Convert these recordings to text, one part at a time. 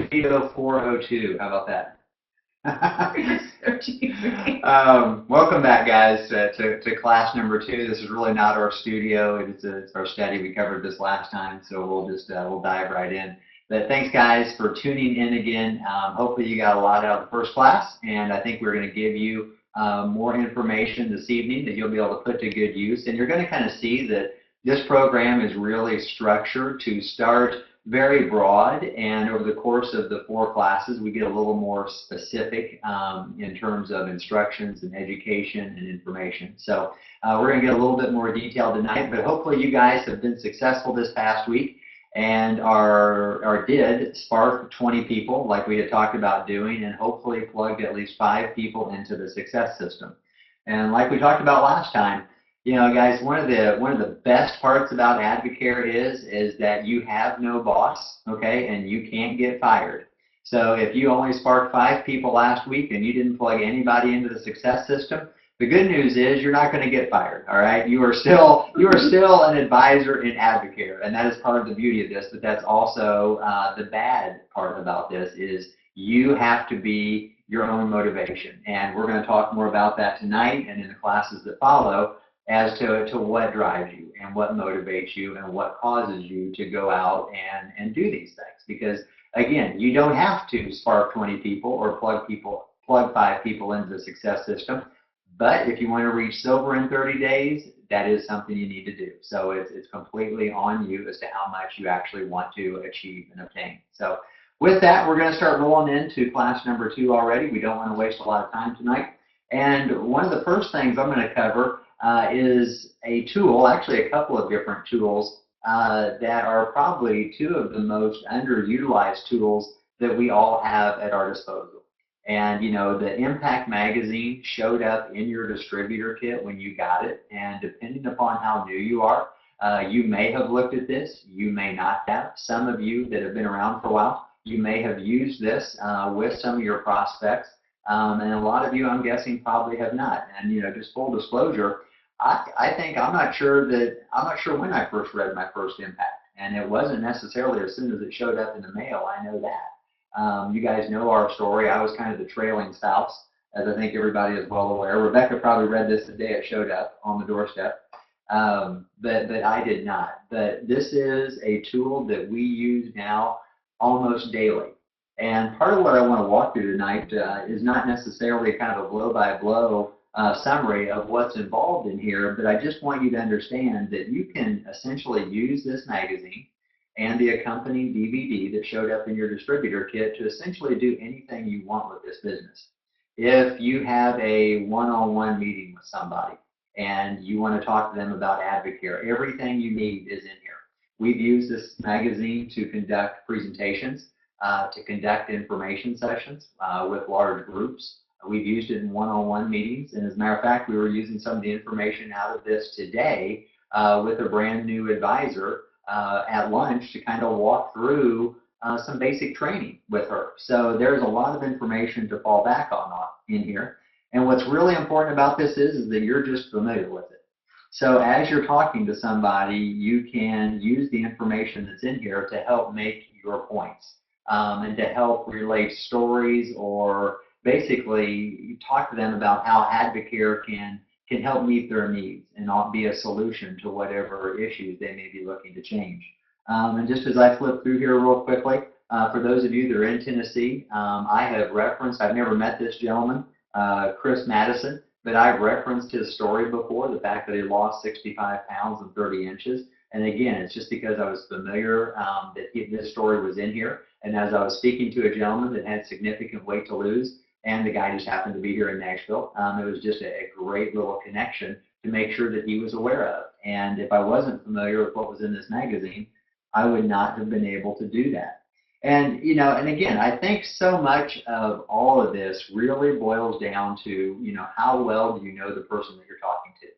Studio 402. How about that? Welcome back, guys, to class number 2. This is really not our studio. It's our study. We covered this last time, so we'll dive right in. But thanks, guys, for tuning in again. Hopefully you got a lot out of the first class, and I think we're going to give you more information this evening that you'll be able to put to good use. And you're going to kind of see that this program is really structured to start very broad, and over the course of the 4 classes, we get a little more specific in terms of instructions and education and information. So we're going to get a little bit more detail tonight, but hopefully you guys have been successful this past week and did spark 20 people like we had talked about doing, and hopefully plugged at least 5 people into the success system. And like we talked about last time, you know, guys, one of the best parts about Advocare is that you have no boss, okay, and you can't get fired. So if you only sparked 5 people last week and you didn't plug anybody into the success system, the good news is you're not going to get fired. All right, you are still an advisor in Advocare, and that is part of the beauty of this. But that's also the bad part about this is you have to be your own motivation, and we're going to talk more about that tonight and in the classes that follow, as to what drives you and what motivates you and what causes you to go out and do these things. Because again, you don't have to spark 20 people or plug 5 people into the success system. But if you want to reach silver in 30 days, that is something you need to do. So it's completely on you as to how much you actually want to achieve and obtain. So with that, we're going to start rolling into class number 2 already. We don't want to waste a lot of time tonight. And one of the first things I'm going to cover is a tool, actually a couple of different tools that are probably 2 of the most underutilized tools that we all have at our disposal. And you know, the Impact magazine showed up in your distributor kit when you got it, and depending upon how new you are, you may have looked at this, you may not have. Some of you that have been around for a while, you may have used this with some of your prospects, and a lot of you, I'm guessing, probably have not. And you know, just full disclosure, I think I'm not sure when I first read my first Impact, and it wasn't necessarily as soon as it showed up in the mail. I know that. You guys know our story. I was kind of the trailing spouse, as I think everybody is well aware. Rebecca probably read this the day it showed up on the doorstep, but I did not. But this is a tool that we use now almost daily. And part of what I want to walk through tonight is not necessarily kind of a blow-by-blow summary of what's involved in here, but I just want you to understand that you can essentially use this magazine and the accompanying DVD that showed up in your distributor kit to essentially do anything you want with this business. If you have a one-on-one meeting with somebody and you want to talk to them about Advocare, everything you need is in here. We've used this magazine to conduct presentations, to conduct information sessions with large groups. We've used it in one-on-one meetings, and as a matter of fact, we were using some of the information out of this today with a brand new advisor at lunch to kind of walk through some basic training with her. So there's a lot of information to fall back on in here. And what's really important about this is that you're just familiar with it. So as you're talking to somebody, you can use the information that's in here to help make your points and to help relate stories, or basically talk to them about how Advocare can help meet their needs and not be a solution to whatever issues they may be looking to change. And just as I flip through here real quickly, for those of you that are in Tennessee, I have referenced, I've never met this gentleman, Chris Madison, but I've referenced his story before, the fact that he lost 65 pounds and 30 inches. And again, it's just because I was familiar that this story was in here. And as I was speaking to a gentleman that had significant weight to lose, and the guy just happened to be here in Nashville, it was just a great little connection to make sure that he was aware of. And if I wasn't familiar with what was in this magazine, I would not have been able to do that. And, you know, and again, I think so much of all of this really boils down to, you know, how well do you know the person that you're talking to?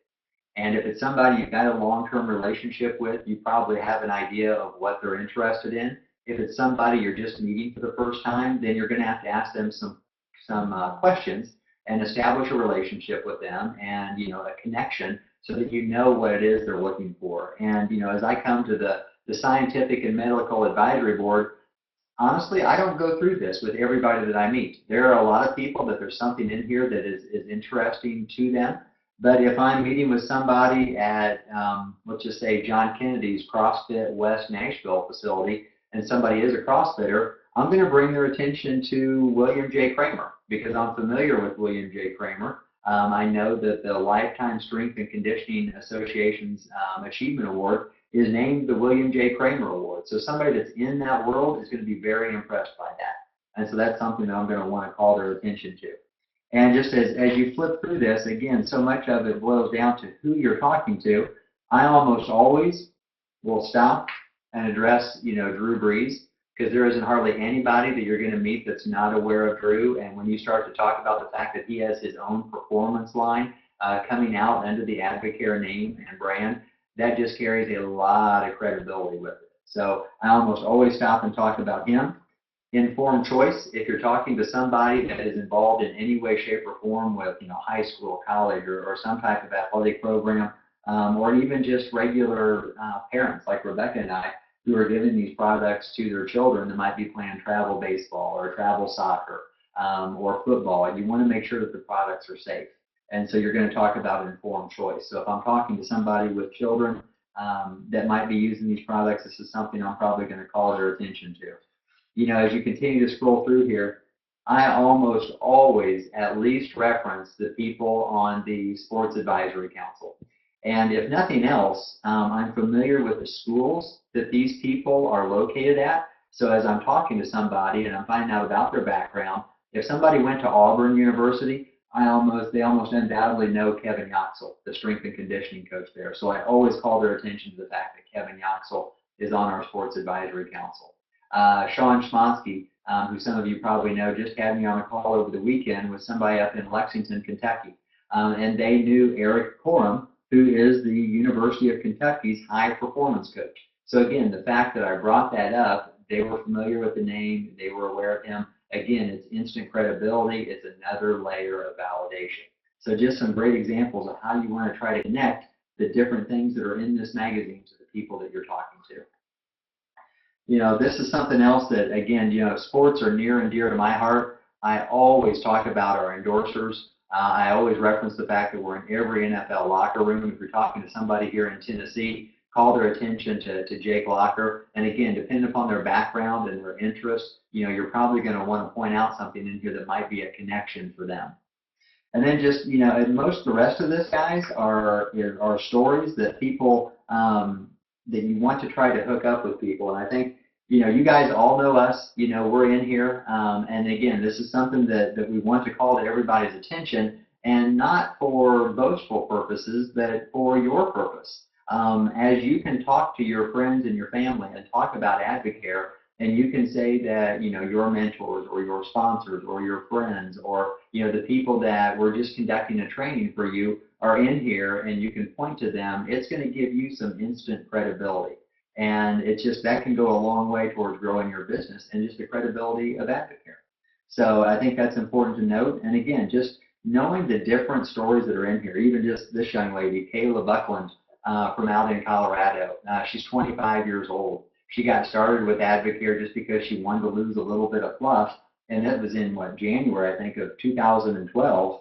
And if it's somebody you've got a long-term relationship with, you probably have an idea of what they're interested in. If it's somebody you're just meeting for the first time, then you're going to have to ask them some questions and establish a relationship with them and, you know, a connection so that you know what it is they're looking for. And, you know, as I come to the Scientific and Medical Advisory Board, honestly, I don't go through this with everybody that I meet. There are a lot of people that there's something in here that is interesting to them. But if I'm meeting with somebody at, let's just say, John Kennedy's CrossFit West Nashville facility, and somebody is a CrossFitter, I'm going to bring their attention to William J. Kramer because I'm familiar with William J. Kramer. I know that the Lifetime Strength and Conditioning Association's Achievement Award is named the William J. Kramer Award. So somebody that's in that world is going to be very impressed by that. And so that's something that I'm going to want to call their attention to. And just as you flip through this, again, so much of it boils down to who you're talking to. I almost always will stop and address, Drew Brees, because there isn't hardly anybody that you're going to meet that's not aware of Drew. And when you start to talk about the fact that he has his own performance line coming out under the Advocare name and brand, that just carries a lot of credibility with it. So I almost always stop and talk about him. Informed choice, if you're talking to somebody that is involved in any way, shape, or form with high school, college, or some type of athletic program, or even just regular parents like Rebecca and I, who are giving these products to their children that might be playing travel baseball or travel soccer or football, and you want to make sure that the products are safe. And so you're going to talk about informed choice. So if I'm talking to somebody with children that might be using these products, this is something I'm probably going to call their attention to. As you continue to scroll through here, I almost always at least reference the people on the Sports Advisory Council. And if nothing else, I'm familiar with the schools that these people are located at. So as I'm talking to somebody and I'm finding out about their background, if somebody went to Auburn University, they almost undoubtedly know Kevin Yoxel, the strength and conditioning coach there. So I always call their attention to the fact that Kevin Yoxel is on our Sports Advisory Council. Sean Schmonsky, who some of you probably know, just had me on a call over the weekend with somebody up in Lexington, Kentucky. And they knew Eric Corum, who is the University of Kentucky's high performance coach. So again, the fact that I brought that up, they were familiar with the name, they were aware of him. Again, it's instant credibility, it's another layer of validation. So just some great examples of how you want to try to connect the different things that are in this magazine to the people that you're talking to. This is something else that, again, sports are near and dear to my heart. I always talk about our endorsers. I always reference the fact that we're in every NFL locker room. If you're talking to somebody here in Tennessee, call their attention to Jake Locker. And again, depending upon their background and their interests, you're probably going to want to point out something in here that might be a connection for them. And then just, and most of the rest of this, guys, are stories that people, that you want to try to hook up with people. And I think, you guys all know us, we're in here. And again, this is something that we want to call to everybody's attention, and not for boastful purposes, but for your purpose. As you can talk to your friends and your family and talk about Advocare, and you can say that, your mentors or your sponsors or your friends or, the people that were just conducting a training for you are in here, and you can point to them, it's going to give you some instant credibility. And it's just, that can go a long way towards growing your business and just the credibility of Advocare. So I think that's important to note. And again, just knowing the different stories that are in here, even just this young lady, Kayla Buckland, from out in Colorado. She's 25 years old. She got started with Advocare just because she wanted to lose a little bit of fluff, and that was in January, I think, of 2012.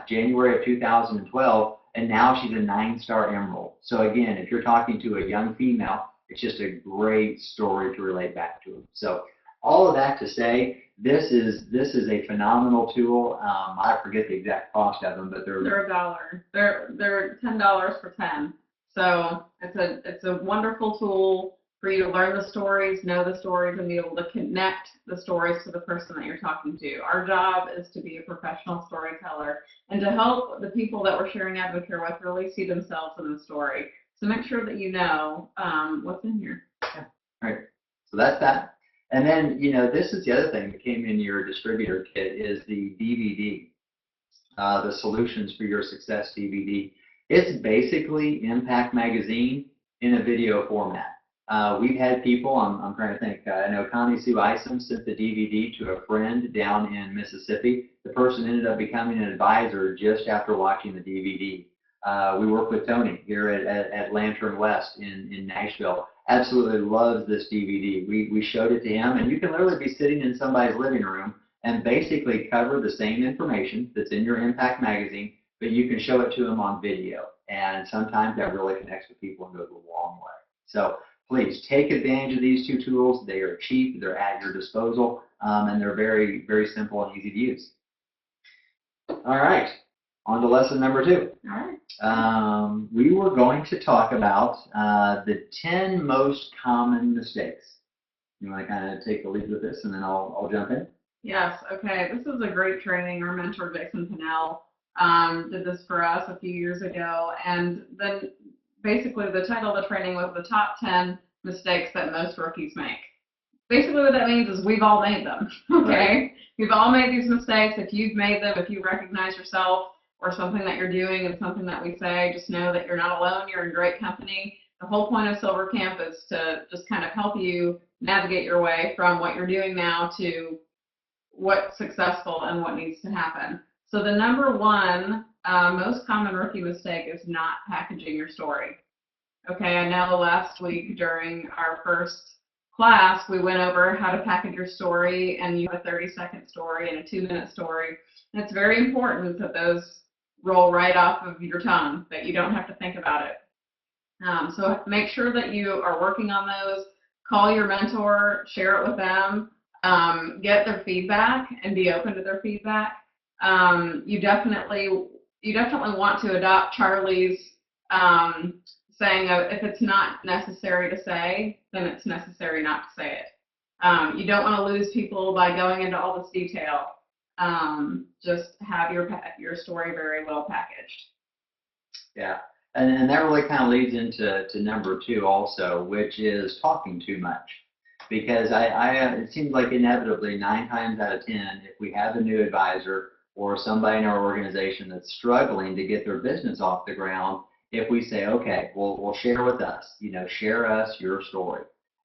January of 2012, and now she's a 9-star Emerald. So again, if you're talking to a young female, it's just a great story to relate back to. So all of that to say, this is a phenomenal tool. I forget the exact cost of them, but they're $1. They're $10 for 10. So it's a wonderful tool for you to learn the stories, know the stories, and be able to connect the stories to the person that you're talking to. Our job is to be a professional storyteller and to help the people that we're sharing Advocare with really see themselves in the story. So make sure that you know what's in here. Yeah. All right. So that's that. And then, this is the other thing that came in your distributor kit is the DVD, the Solutions for Your Success DVD. It's basically Impact Magazine in a video format. We've had people, I'm trying to think, I know Connie Sue Isom sent the DVD to a friend down in Mississippi. The person ended up becoming an advisor just after watching the DVD. We work with Tony here at Lantern West in Nashville. Absolutely loves this DVD. We showed it to him, and you can literally be sitting in somebody's living room and basically cover the same information that's in your Impact magazine, but you can show it to them on video. And sometimes that really connects with people and goes a long way. So please take advantage of these two tools. They are cheap, they're at your disposal, and they're very, very simple and easy to use. All right, on to lesson number 2. All right. We were going to talk about the 10 most common mistakes. You want to kind of take the lead with this, and then I'll jump in? Yes, okay. This is a great training. Our mentor, Jason Pinnell, did this for us a few years ago. And then basically the title of the training was the top 10 mistakes that most rookies make. Basically what that means is we've all made them, okay? Right. We've all made these mistakes. If you've made them, if you recognize yourself or something that you're doing and something that we say, just know that you're not alone. You're in great company. The whole point of Silver Camp is to just kind of help you navigate your way from what you're doing now to what's successful and what needs to happen. So the number one most common rookie mistake is not packaging your story. Okay, I know last week during our first class, we went over how to package your story, and you have a 30-second story and a 2-minute story. And it's very important that those roll right off of your tongue, that you don't have to think about it. So make sure that you are working on those. Call your mentor, share it with them, get their feedback, and be open to their feedback. You definitely want to adopt Charlie's saying of, if it's not necessary to say, then it's necessary not to say it. You don't want to lose people by going into all this detail. Just have your story very well packaged. Yeah, and that really kind of leads into number 2 also, which is talking too much. Because it seems like inevitably 9 times out of 10, if we have a new advisor or somebody in our organization that's struggling to get their business off the ground, if we say, okay, well, share with us, share us your story.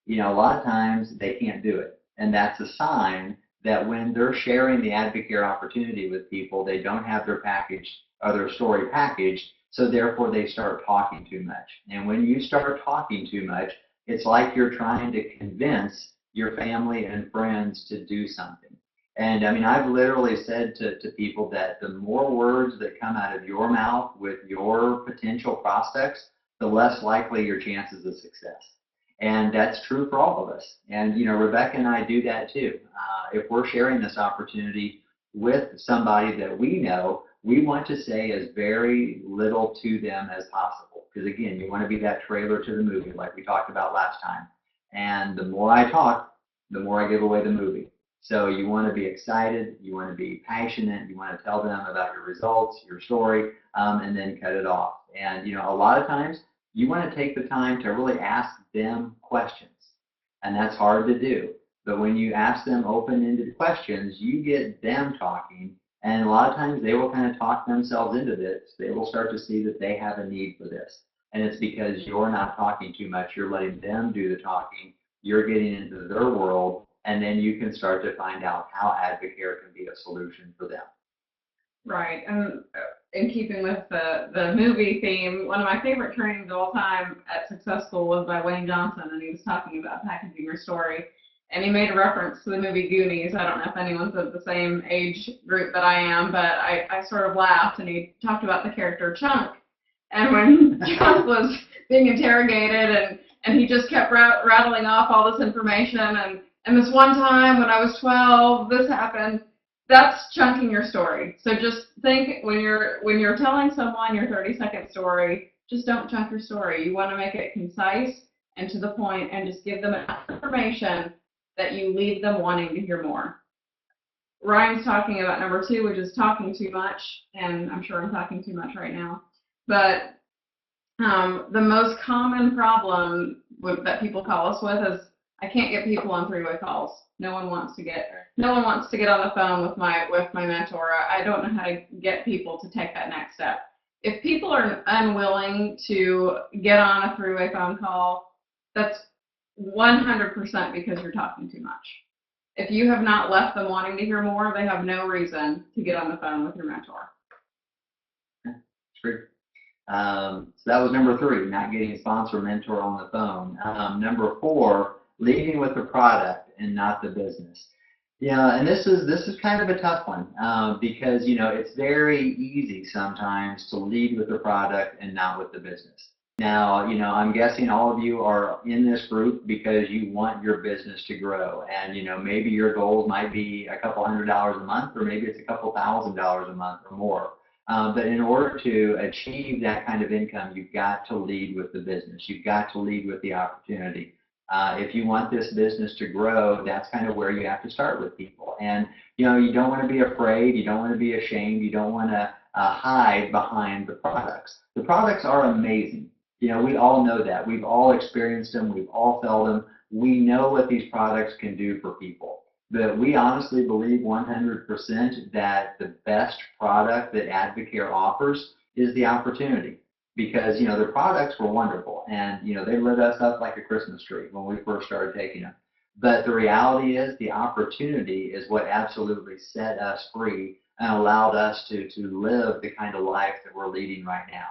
A lot of times they can't do it. And that's a sign that when they're sharing the Advocare opportunity with people, they don't have their package or their story packaged, so therefore they start talking too much. And when you start talking too much, it's like you're trying to convince your family and friends to do something. And I mean, I've literally said to people that the more words that come out of your mouth with your potential prospects, the less likely your chances of success. And that's true for all of us. And, Rebecca and I do that too. If we're sharing this opportunity with somebody that we know, we want to say as very little to them as possible. Because again, you want to be that trailer to the movie like we talked about last time. And the more I talk, the more I give away the movie. So you want to be excited, you want to be passionate, you want to tell them about your results, your story, and then cut it off. And a lot of times you want to take the time to really ask them questions. And that's hard to do. But when you ask them open-ended questions, you get them talking. And a lot of times they will kind of talk themselves into this. They will start to see that they have a need for this. And it's because you're not talking too much. You're letting them do the talking. You're getting into their world. And then you can start to find out how Advocare can be a solution for them. Right. And in keeping with the movie theme, one of my favorite trainings of all time at Successful was by Wayne Johnson, and he was talking about packaging your story. And he made a reference to the movie Goonies. I don't know if anyone's of the same age group that I am, but I sort of laughed, and he talked about the character Chunk. And when Chunk was being interrogated, and he just kept rattling off all this information, and this one time when I was 12, this happened. That's chunking your story. So just think when you're telling someone your 30-second story, just don't chunk your story. You want to make it concise and to the point, and just give them enough information that you leave them wanting to hear more. Ryan's talking about number 2, which is talking too much, and I'm sure I'm talking too much right now. But the most common problem that people call us with is, I can't get people on 3-way calls. No one wants to get on the phone with my mentor. I don't know how to get people to take that next step. If people are unwilling to get on a 3-way phone call, that's 100% because you're talking too much. If you have not left them wanting to hear more, they have no reason to get on the phone with your mentor. True. So that was number 3, not getting a sponsor mentor on the phone. Number 4, leading with the product and not the business. Yeah, and this is kind of a tough one because it's very easy sometimes to lead with the product and not with the business. Now, I'm guessing all of you are in this group because you want your business to grow, and maybe your goals might be a couple $100 a month, or maybe it's a couple $1,000 a month or more. But in order to achieve that kind of income, you've got to lead with the business. You've got to lead with the opportunity. If you want this business to grow, that's kind of where you have to start with people. And you don't want to be afraid. You don't want to be ashamed. You don't want to hide behind the products. The products are amazing. We all know that. We've all experienced them. We've all felt them. We know what these products can do for people. But we honestly believe 100% that the best product that Advocare offers is the opportunity. Because the products were wonderful, and they lit us up like a Christmas tree when we first started taking them. But the reality is, the opportunity is what absolutely set us free and allowed us to live the kind of life that we're leading right now.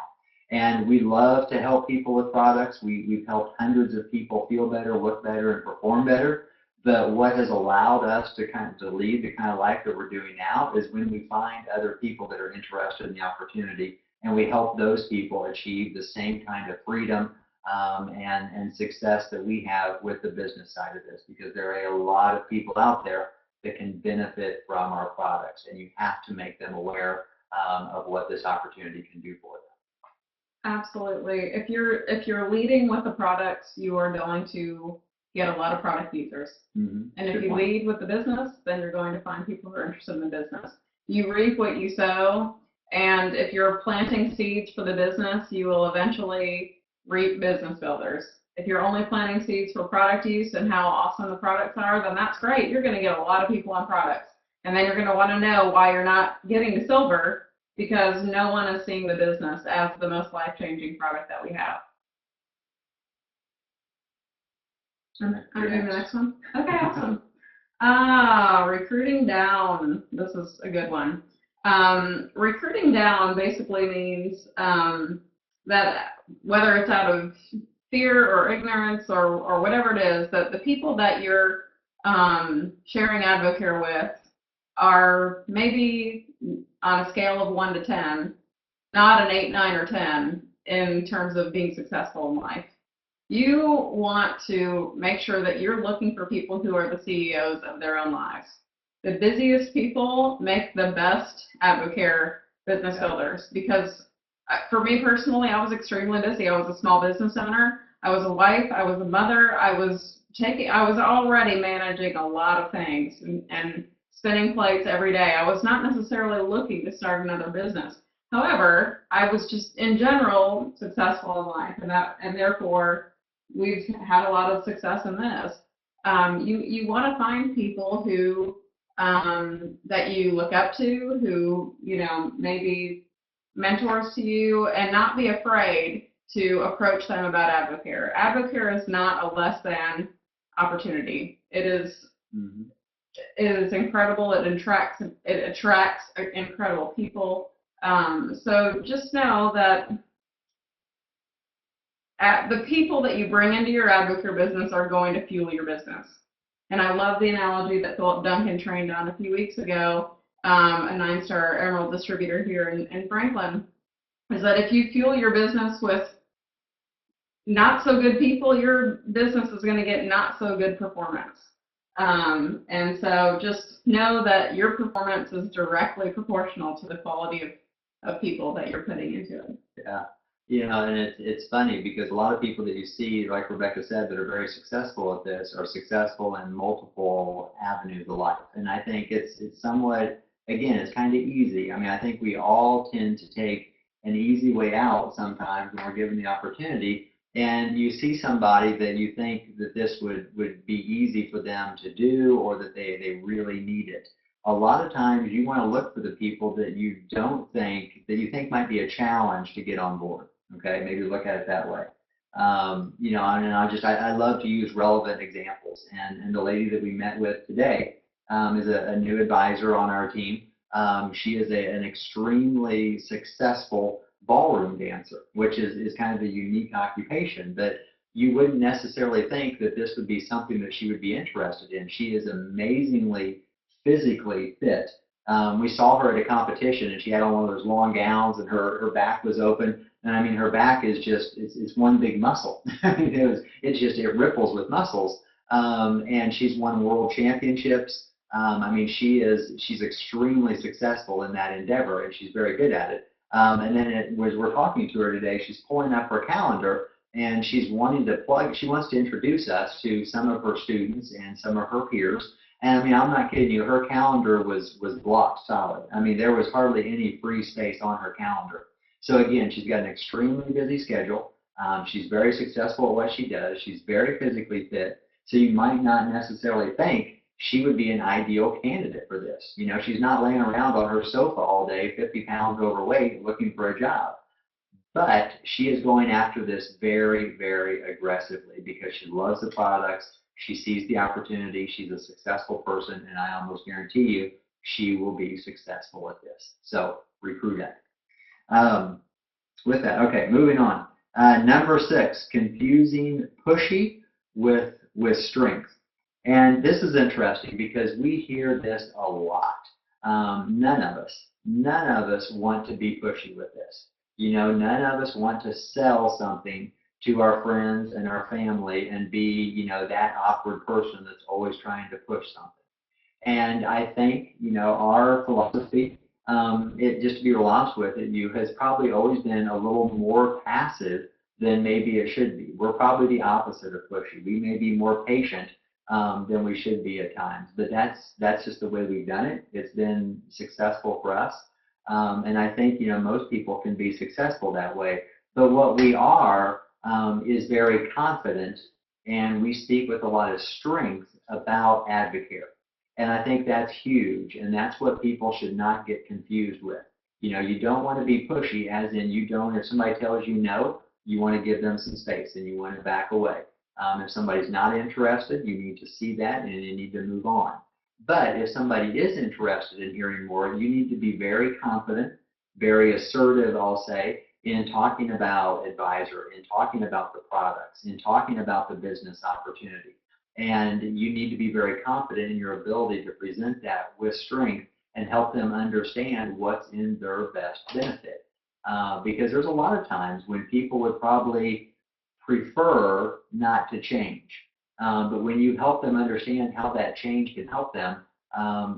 And we love to help people with products. We've helped hundreds of people feel better, look better, and perform better. But what has allowed us to lead the kind of life that we're doing now is when we find other people that are interested in the opportunity, and we help those people achieve the same kind of freedom and success that we have with the business side of this, because there are a lot of people out there that can benefit from our products, and you have to make them aware of what this opportunity can do for them. Absolutely. If you're leading with the products, you are going to get a lot of product users. Mm-hmm. And if you lead with the business, then you're going to find people who are interested in the business. You reap what you sow, and if you're planting seeds for the business, you will eventually reap business builders. If you're only planting seeds for product use and how awesome the products are, then that's great. You're going to get a lot of people on products. And then you're going to want to know why you're not getting to silver, because no one is seeing the business as the most life-changing product that we have. I'm doing the next one. Okay, awesome. Recruiting down. This is a good one. Recruiting down basically means that whether it's out of fear or ignorance or whatever it is, that the people that you're sharing Advocare with are maybe on a scale of 1 to 10, not an 8, 9, or 10 in terms of being successful in life. You want to make sure that you're looking for people who are the CEOs of their own lives. The busiest people make the best Advocare business builders, because for me personally, I was extremely busy. I was a small business owner. I was a wife. I was a mother. I was already managing a lot of things and spinning plates every day. I was not necessarily looking to start another business. However, I was just in general successful in life, and therefore we've had a lot of success in this. You want to find people who that you look up to, who maybe mentors to you, and not be afraid to approach them about Advocare. Advocare is not a less than opportunity. It is. Mm-hmm. It is incredible. It attracts incredible people. So just know that the people that you bring into your Advocare business are going to fuel your business. And I love the analogy that Philip Duncan trained on a few weeks ago, a 9-star Emerald distributor here in Franklin, is that if you fuel your business with not so good people, your business is going to get not so good performance. And so just know that your performance is directly proportional to the quality of people that you're putting into it. Yeah. And it's funny because a lot of people that you see, like Rebecca said, that are very successful at this are successful in multiple avenues of life. And I think it's somewhat, again, it's kind of easy. I mean, I think we all tend to take an easy way out sometimes when we're given the opportunity. And you see somebody that you think that this would be easy for them to do, or that they really need it. A lot of times you want to look for the people that you think might be a challenge to get on board. Okay, maybe look at it that way. And I love to use relevant examples. And the lady that we met with today is a new advisor on our team. She is an extremely successful ballroom dancer, which is kind of a unique occupation. But you wouldn't necessarily think that this would be something that she would be interested in. She is amazingly physically fit. We saw her at a competition, and she had on one of those long gowns, and her back was open. And I mean, her back is just, it's one big muscle. I mean, it ripples with muscles. And she's won world championships. I mean, she's extremely successful in that endeavor, and she's very good at it. And then as we're talking to her today, she's pulling up her calendar, and she wants to introduce us to some of her students and some of her peers. And I mean, I'm not kidding you, her calendar was blocked solid. I mean, there was hardly any free space on her calendar. So again, she's got an extremely busy schedule. She's very successful at what she does. She's very physically fit. So you might not necessarily think she would be an ideal candidate for this. You know, she's not laying around on her sofa all day, 50 pounds overweight, looking for a job. But she is going after this very, very aggressively because she loves the products. She sees the opportunity. She's a successful person, and I almost guarantee you she will be successful at this. So recruit her. With that, okay, moving on. Number 6, confusing pushy with strength. And this is interesting because we hear this a lot. None of us want to be pushy with this. You know, none of us want to sell something to our friends and our family and be, you know, that awkward person that's always trying to push something. And I think, you know, our philosophy, just to be real honest with you, has probably always been a little more passive than maybe it should be. We're probably the opposite of pushy. We may be more patient than we should be at times, but that's just the way we've done it. It's been successful for us, and I think, you know, most people can be successful that way. But what we are is very confident, and we speak with a lot of strength about Advocare. And I think that's huge, and that's what people should not get confused with. You know, you don't want to be pushy, as in you don't, if somebody tells you no, you want to give them some space and you want to back away. If somebody's not interested, you need to see that and you need to move on. But if somebody is interested in hearing more, you need to be very confident, very assertive, I'll say, in talking about Advisor, in talking about the products, in talking about the business opportunity. And you need to be very confident in your ability to present that with strength and help them understand what's in their best benefit. Because there's a lot of times when people would probably prefer not to change. But when you help them understand how that change can help them,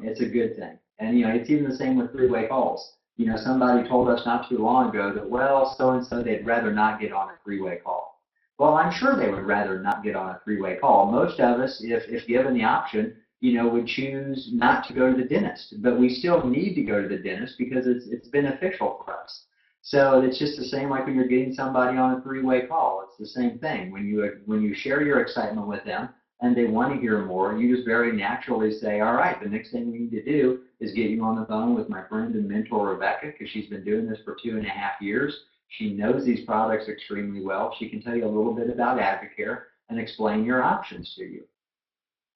it's a good thing. And, you know, it's even the same with three-way calls. You know, somebody told us not too long ago that, well, so-and-so, they'd rather not get on a three-way call. Well, I'm sure they would rather not get on a three-way call. Most of us, if given the option, you know, would choose not to go to the dentist. But we still need to go to the dentist because it's beneficial for us. So it's just the same like when you're getting somebody on a three-way call. It's the same thing. When you share your excitement with them and they want to hear more, you just very naturally say, all right, the next thing we need to do is get you on the phone with my friend and mentor, Rebecca, because she's been doing this for 2.5 years. She knows these products extremely well. She can tell you a little bit about Advocare and explain your options to you.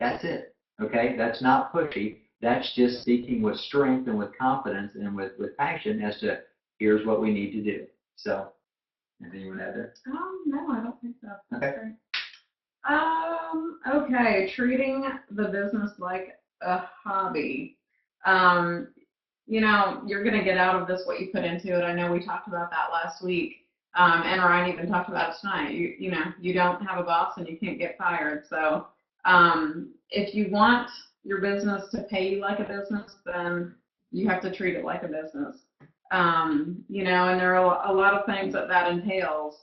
That's it. Okay? That's not pushy. That's just speaking with strength and with confidence and with passion as to here's what we need to do. So, anything you want to add there? No, I don't think so. That's okay. Great. Okay, treating the business like a hobby. You know, you're going to get out of this what you put into it. I know we talked about that last week, and Ryan even talked about it tonight. You know, you don't have a boss and you can't get fired. So if you want your business to pay you like a business, then you have to treat it like a business. You know, and there are a lot of things that entails.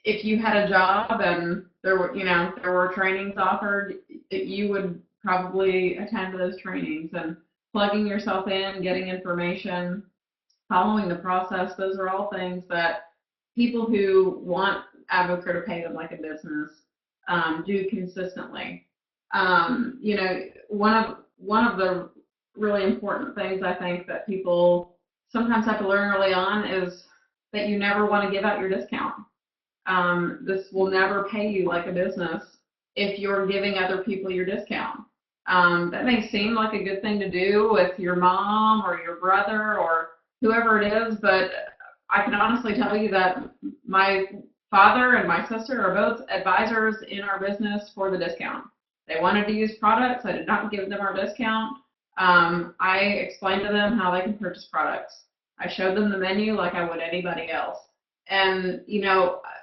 If you had a job and there were trainings offered, you would probably attend those trainings and plugging yourself in, getting information, following the process. Those are all things that people who want Advocare to pay them like a business do consistently. You know, one of the really important things I think that people sometimes have to learn early on is that you never want to give out your discount. This will never pay you like a business if you're giving other people your discount. That may seem like a good thing to do with your mom or your brother or whoever it is, but I can honestly tell you that my father and my sister are both advisors in our business for the discount. They wanted to use products. I did not give them our discount. I explained to them how they can purchase products. I showed them the menu like I would anybody else. And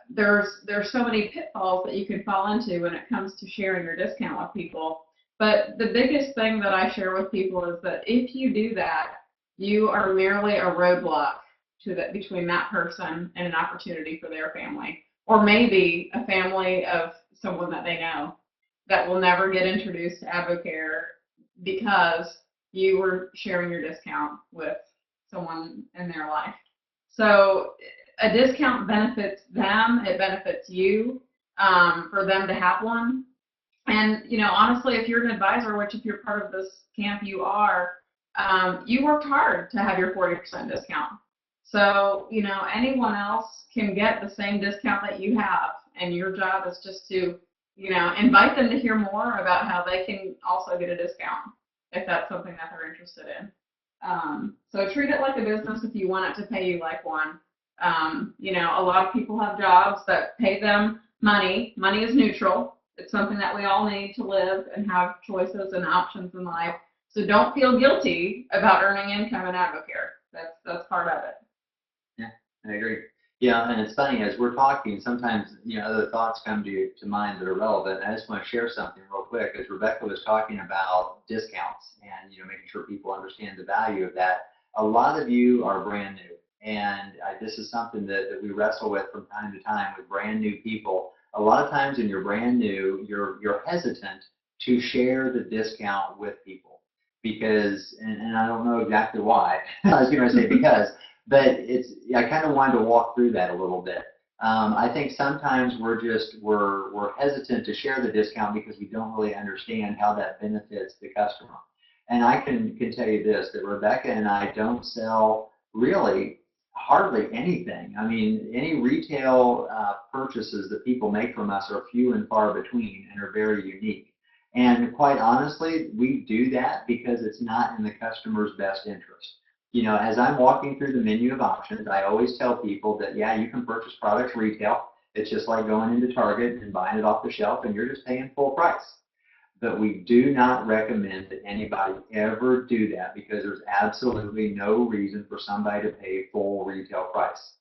there's so many pitfalls that you can fall into when it comes to sharing your discount with people. But the biggest thing that I share with people is that if you do that, you are merely a roadblock between that person and an opportunity for their family, or maybe a family of someone that they know that will never get introduced to Advocare because you were sharing your discount with someone in their life. So a discount benefits them, it benefits you, for them to have one. And, honestly, if you're an advisor, which if you're part of this camp, you are, you worked hard to have your 40% discount. So, anyone else can get the same discount that you have. And your job is just to, invite them to hear more about how they can also get a discount if that's something that they're interested in. So treat it like a business if you want it to pay you like one. A lot of people have jobs that pay them money. Money is neutral. It's something that we all need to live and have choices and options in life. So don't feel guilty about earning income in Advocare. That's part of it. Yeah, I agree. Yeah, and it's funny, as we're talking, sometimes, other thoughts come to mind that are relevant. I just want to share something real quick. As Rebecca was talking about discounts and, making sure people understand the value of that, a lot of you are brand new. And this is something that we wrestle with from time to time with brand new people. A lot of times when you're brand new, you're hesitant to share the discount with people because, and I don't know exactly why. I was going to say because, but I kind of wanted to walk through that a little bit. I think sometimes we're hesitant to share the discount because we don't really understand how that benefits the customer. And I can tell you this, that Rebecca and I don't sell really hardly anything. I mean, any retail purchases that people make from us are few and far between and are very unique. And quite honestly, we do that because it's not in the customer's best interest. As I'm walking through the menu of options, I always tell people that, yeah, you can purchase products retail. It's just like going into Target and buying it off the shelf and you're just paying full price. But we do not recommend that anybody ever do that because there's absolutely no reason for somebody to pay full retail price.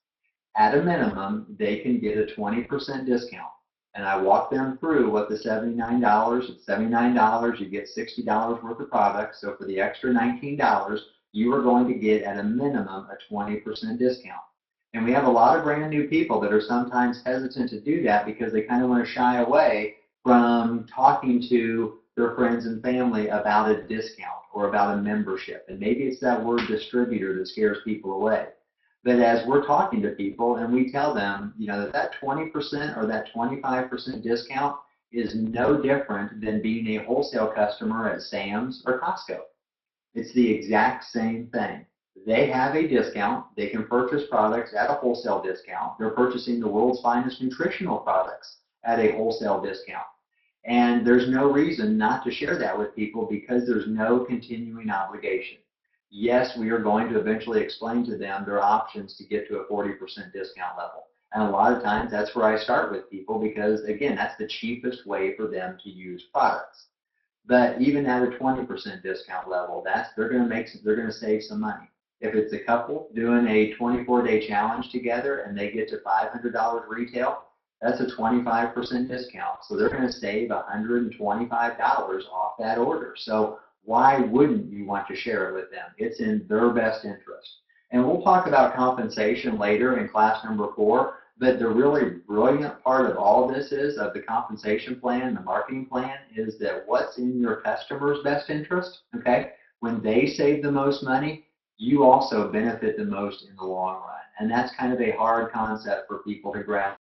At a minimum, they can get a 20% discount. And I walk them through what the $79, it's $79, you get $60 worth of products. So for the extra $19, you are going to get at a minimum a 20% discount. And we have a lot of brand new people that are sometimes hesitant to do that because they kind of want to shy away from talking to their friends and family about a discount or about a membership. And maybe it's that word distributor that scares people away. But as we're talking to people and we tell them, that 20% or that 25% discount is no different than being a wholesale customer at Sam's or Costco. It's the exact same thing. They have a discount. They can purchase products at a wholesale discount. They're purchasing the world's finest nutritional products at a wholesale discount. And there's no reason not to share that with people because there's no continuing obligation. Yes, we are going to eventually explain to them their options to get to a 40% discount level. And a lot of times that's where I start with people because, again, that's the cheapest way for them to use products. But even at a 20% discount level, they're going to save some money. If it's a couple doing a 24-day challenge together and they get to $500 retail, that's a 25% discount. So they're going to save $125 off that order. So why wouldn't you want to share it with them? It's in their best interest. And we'll talk about compensation later in class number 4. But the really brilliant part of all this of the compensation plan, the marketing plan, is that what's in your customer's best interest, okay? When they save the most money, you also benefit the most in the long run. And that's kind of a hard concept for people to grasp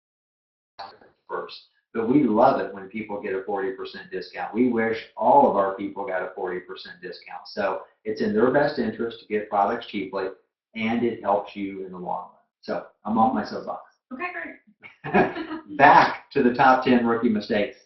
first. But we love it when people get a 40% discount. We wish all of our people got a 40% discount. So it's in their best interest to get products cheaply, and it helps you in the long run. So I'm off my soapbox. Okay, great. Back to the top 10 rookie mistakes.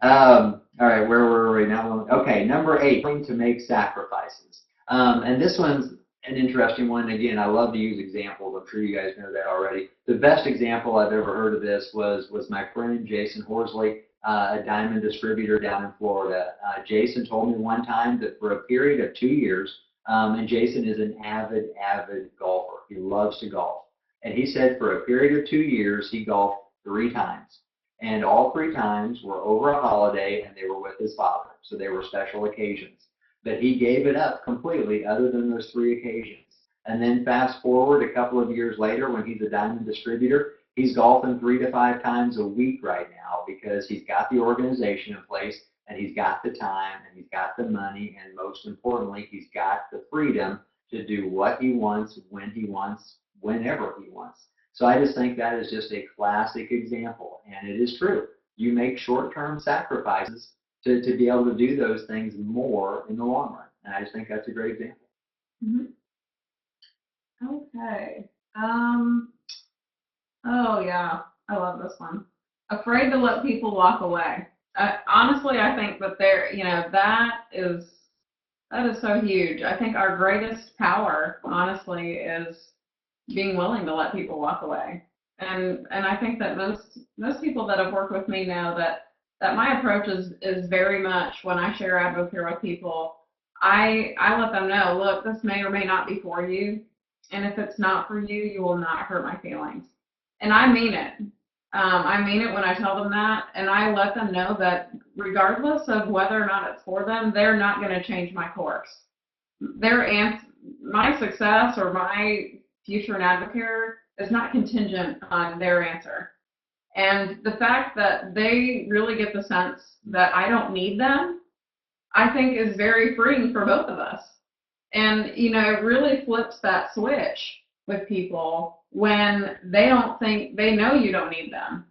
All right, where were we now? Okay, number 8, to make sacrifices. And this one's an interesting one. Again, I love to use examples. I'm sure you guys know that already. The best example I've ever heard of this was my friend Jason Horsley, a diamond distributor down in Florida. Jason told me one time that for a period of 2 years, and Jason is an avid golfer. He loves to golf. And he said for a period of 2 years, he golfed 3 times. And all 3 times were over a holiday, and they were with his father. So they were special occasions. But he gave it up completely other than those 3 occasions. And then fast forward a couple of years later when he's a diamond distributor, he's golfing 3 to 5 times a week right now because he's got the organization in place and he's got the time and he's got the money and most importantly, he's got the freedom to do what he wants, when he wants, whenever he wants. So I just think that is just a classic example, and it is true. You make short-term sacrifices to be able to do those things more in the long run. And I just think that's a great example. Okay. Oh yeah, I love this one. Afraid to let people walk away. Honestly, I think that that is so huge. I think our greatest power, honestly, is being willing to let people walk away. And I think that most people that have worked with me know that my approach is very much when I share AdvoCare with people, I let them know, look, this may or may not be for you. And if it's not for you, you will not hurt my feelings. And I mean it. I mean it when I tell them that. And I let them know that regardless of whether or not it's for them, they're not going to change my course. My success or my future in AdvoCare is not contingent on their answer. And the fact that they really get the sense that I don't need them, I think is very freeing for both of us. And, it really flips that switch with people when they don't think, they know you don't need them.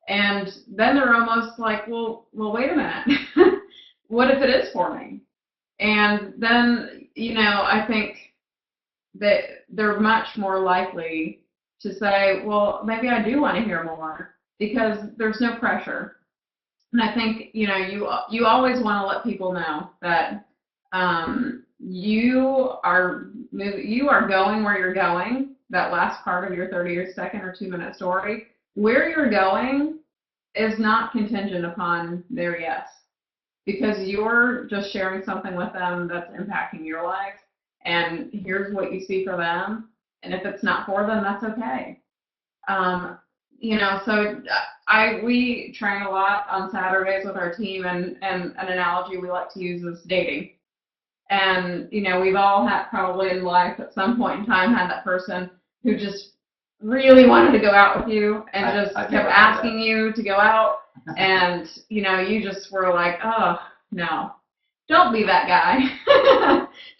And then they're almost like, well, wait a minute. What if it is for me? And then, I think that they're much more likely to say, well, maybe I do want to hear more because there's no pressure. And I think, you always want to let people know that you are going where you're going. That last part of your 30-second or 2-minute story, where you're going is not contingent upon their yes, because you're just sharing something with them that's impacting your life, and here's what you see for them, and if it's not for them, that's okay. So we train a lot on Saturdays with our team, and an analogy we like to use is dating. And, we've all had probably in life at some point in time had that person who just really wanted to go out with you and just kept asking you to go out. And, you just were like, oh, no, don't be that guy.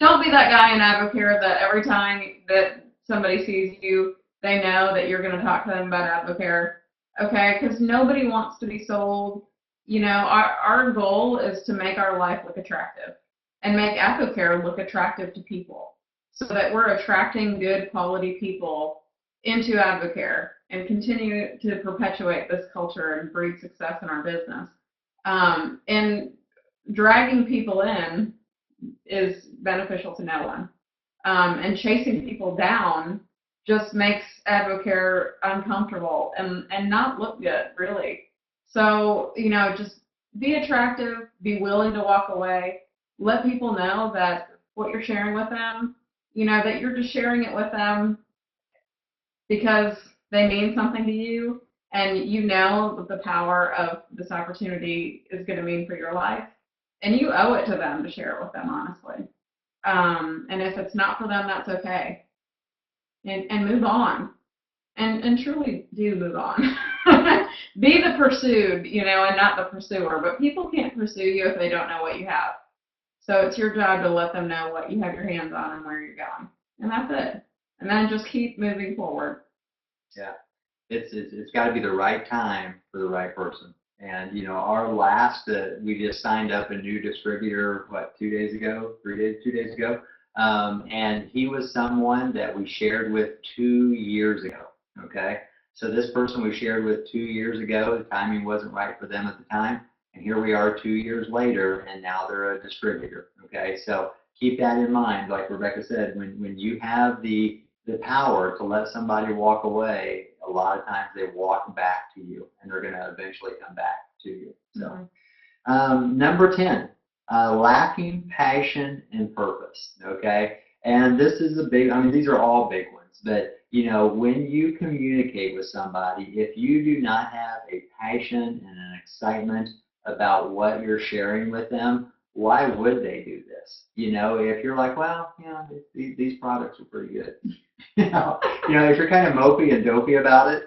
Don't be that guy in AdvoCare that every time that somebody sees you, they know that you're going to talk to them about AdvoCare. Okay, because nobody wants to be sold. Our goal is to make our life look attractive and make AdvoCare look attractive to people so that we're attracting good quality people into AdvoCare and continue to perpetuate this culture and breed success in our business. And dragging people in is beneficial to no one. And chasing people down just makes AdvoCare uncomfortable and not look good, really. So, just be attractive, be willing to walk away, let people know that what you're sharing with them, that you're just sharing it with them because they mean something to you, and that the power of this opportunity is going to mean for your life, and you owe it to them to share it with them, honestly. And if it's not for them, that's okay. And move on. And truly do move on. Be the pursued, and not the pursuer. But people can't pursue you if they don't know what you have. So it's your job to let them know what you have your hands on and where you're going. And that's it. And then just keep moving forward. Yeah. It's got to be the right time for the right person. And, our last, we just signed up a new distributor, 2 days ago, 2 days ago. And he was someone that we shared with 2 years ago. Okay. So this person we shared with 2 years ago, the timing wasn't right for them at the time. And here we are 2 years later, and now they're a distributor. Okay. So keep that in mind. Like Rebecca said, when you have the power to let somebody walk away, a lot of times they walk back to you, and they're going to eventually come back to you. So, number 10, lacking passion and purpose. Okay, and this is a big. I mean, these are all big ones, but when you communicate with somebody, if you do not have a passion and an excitement about what you're sharing with them, why would they do this? If you're like, well, these products are pretty good. If you're kind of mopey and dopey about it,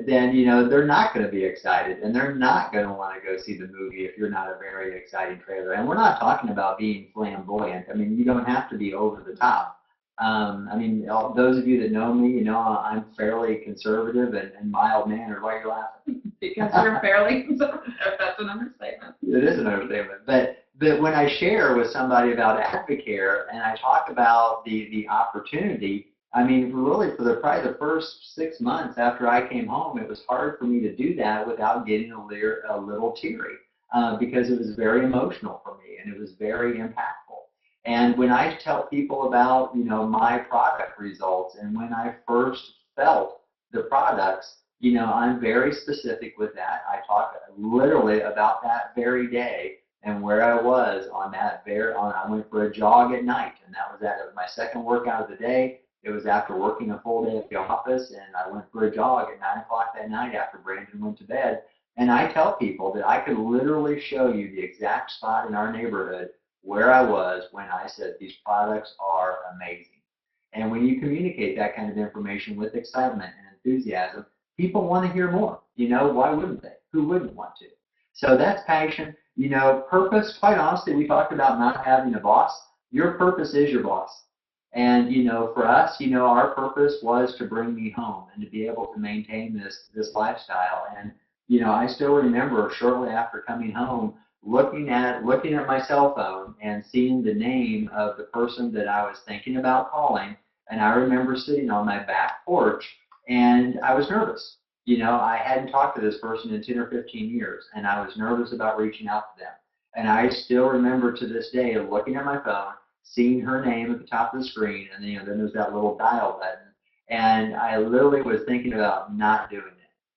then they're not going to be excited, and they're not going to want to go see the movie if you're not a very exciting trailer. And we're not talking about being flamboyant. I mean, you don't have to be over the top. Those of you that know me, I'm fairly conservative and mild-mannered. Why are you laughing? Because you're fairly conservative. That's an understatement. It is an understatement. But when I share with somebody about Advocare and I talk about the opportunity, I mean, really probably the first 6 months after I came home, it was hard for me to do that without getting a little teary because it was very emotional for me and it was very impactful. And when I tell people about, my product results and when I first felt the products, I'm very specific with that. I talk literally about that very day and where I was on that I went for a jog at night, and that was my second workout of the day. It was after working a full day at the office, and I went for a jog at 9 o'clock that night after Brandon went to bed. And I tell people that I could literally show you the exact spot in our neighborhood where I was when I said these products are amazing. And when you communicate that kind of information with excitement and enthusiasm, people want to hear more. Why wouldn't they? Who wouldn't want to? So that's passion. Purpose, quite honestly, we talked about not having a boss. Your purpose is your boss. And, for us, our purpose was to bring me home and to be able to maintain this lifestyle. And, I still remember shortly after coming home, looking at my cell phone and seeing the name of the person that I was thinking about calling. And I remember sitting on my back porch and I was nervous. I hadn't talked to this person in 10 or 15 years, and I was nervous about reaching out to them. And I still remember to this day looking at my phone, seeing her name at the top of the screen, and then there's that little dial button. And I literally was thinking about not doing it.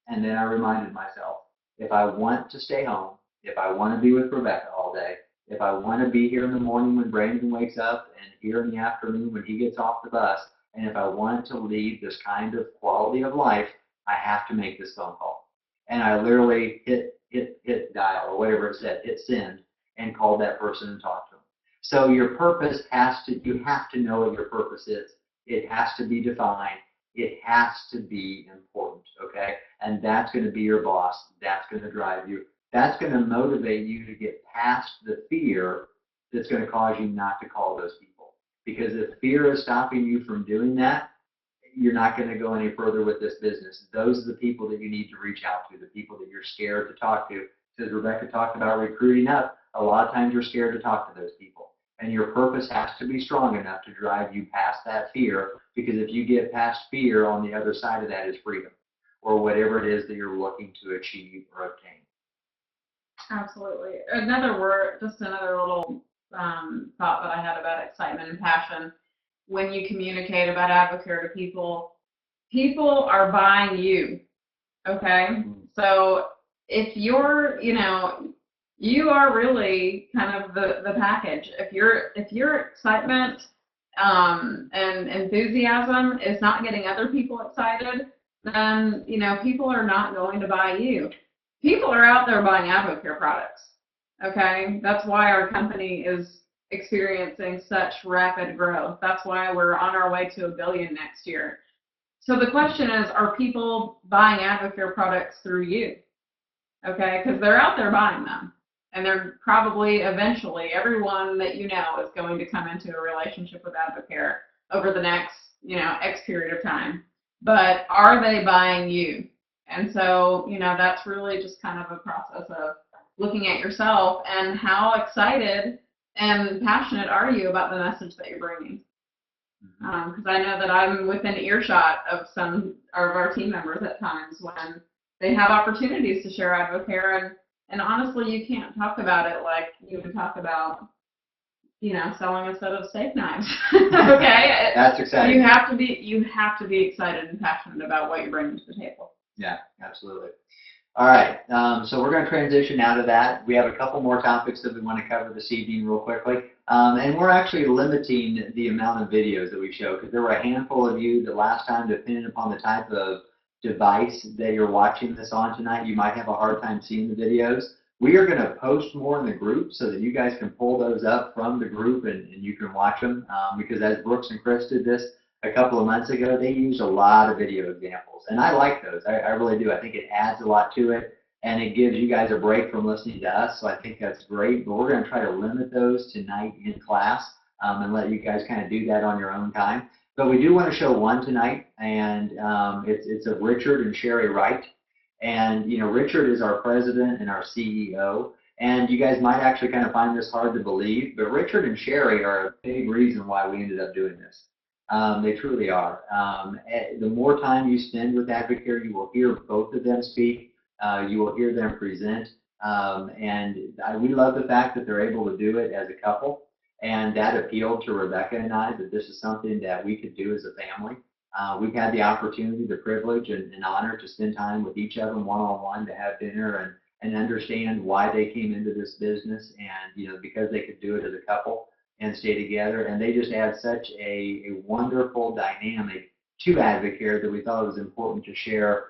And then I reminded myself, if I want to stay home, if I want to be with Rebecca all day, if I want to be here in the morning when Brandon wakes up and here in the afternoon when he gets off the bus, and if I want to lead this kind of quality of life, I have to make this phone call. And I literally hit dial or whatever it said, hit send, and called that person and talked to them. So your purpose you have to know what your purpose is. It has to be defined. It has to be important, okay? And that's going to be your boss. That's going to drive you. That's going to motivate you to get past the fear that's going to cause you not to call those people. Because if fear is stopping you from doing that, you're not going to go any further with this business. Those are the people that you need to reach out to, the people that you're scared to talk to. As Rebecca talked about recruiting up, a lot of times you're scared to talk to those people. And your purpose has to be strong enough to drive you past that fear, because if you get past fear, on the other side of that is freedom, or whatever it is that you're looking to achieve or obtain. Absolutely. Another little thought that I had about excitement and passion. When you communicate about Advocare to people, people are buying you, okay? Mm-hmm. So if you're, you are really kind of the package. If your excitement and enthusiasm is not getting other people excited, then, people are not going to buy you. People are out there buying Advocare products, okay? That's why our company is experiencing such rapid growth. That's why we're on our way to $1 billion next year. So the question is, are people buying Advocare products through you? Okay, because they're out there buying them. And they're probably eventually, everyone that is going to come into a relationship with Advocare over the next, X period of time. But are they buying you? And so, that's really just kind of a process of looking at yourself and how excited and passionate are you about the message that you're bringing? Because I know that I'm within earshot of some of our team members at times when they have opportunities to share Advocare, and honestly, you can't talk about it like you would talk about selling a set of steak knives. Okay? That's exciting. You have to be excited and passionate about what you're bringing to the table. Yeah, absolutely. All right, so we're going to transition out of that. We have a couple more topics that we want to cover this evening real quickly. And we're actually limiting the amount of videos that we show because there were a handful of you that last time, depending upon the type of device that you're watching this on tonight, you might have a hard time seeing the videos. We are going to post more in the group so that you guys can pull those up from the group and you can watch them because as Brooks and Chris did this a couple of months ago, they used a lot of video examples. And I like those. I really do. I think it adds a lot to it and it gives you guys a break from listening to us. So I think that's great. But we're going to try to limit those tonight in class and let you guys kind of do that on your own time. But we do want to show one tonight, and it's of Richard and Sherry Wright. And, Richard is our president and our CEO. And you guys might actually kind of find this hard to believe, but Richard and Sherry are a big reason why we ended up doing this. They truly are. The more time you spend with Advocare, you will hear both of them speak. You will hear them present. We love the fact that they're able to do it as a couple. And that appealed to Rebecca and I that this is something that we could do as a family. We've had the opportunity, the privilege, and honor to spend time with each of them one-on-one to have dinner and understand why they came into this business and, because they could do it as a couple and stay together. And they just add such a wonderful dynamic to Advocare that we thought it was important to share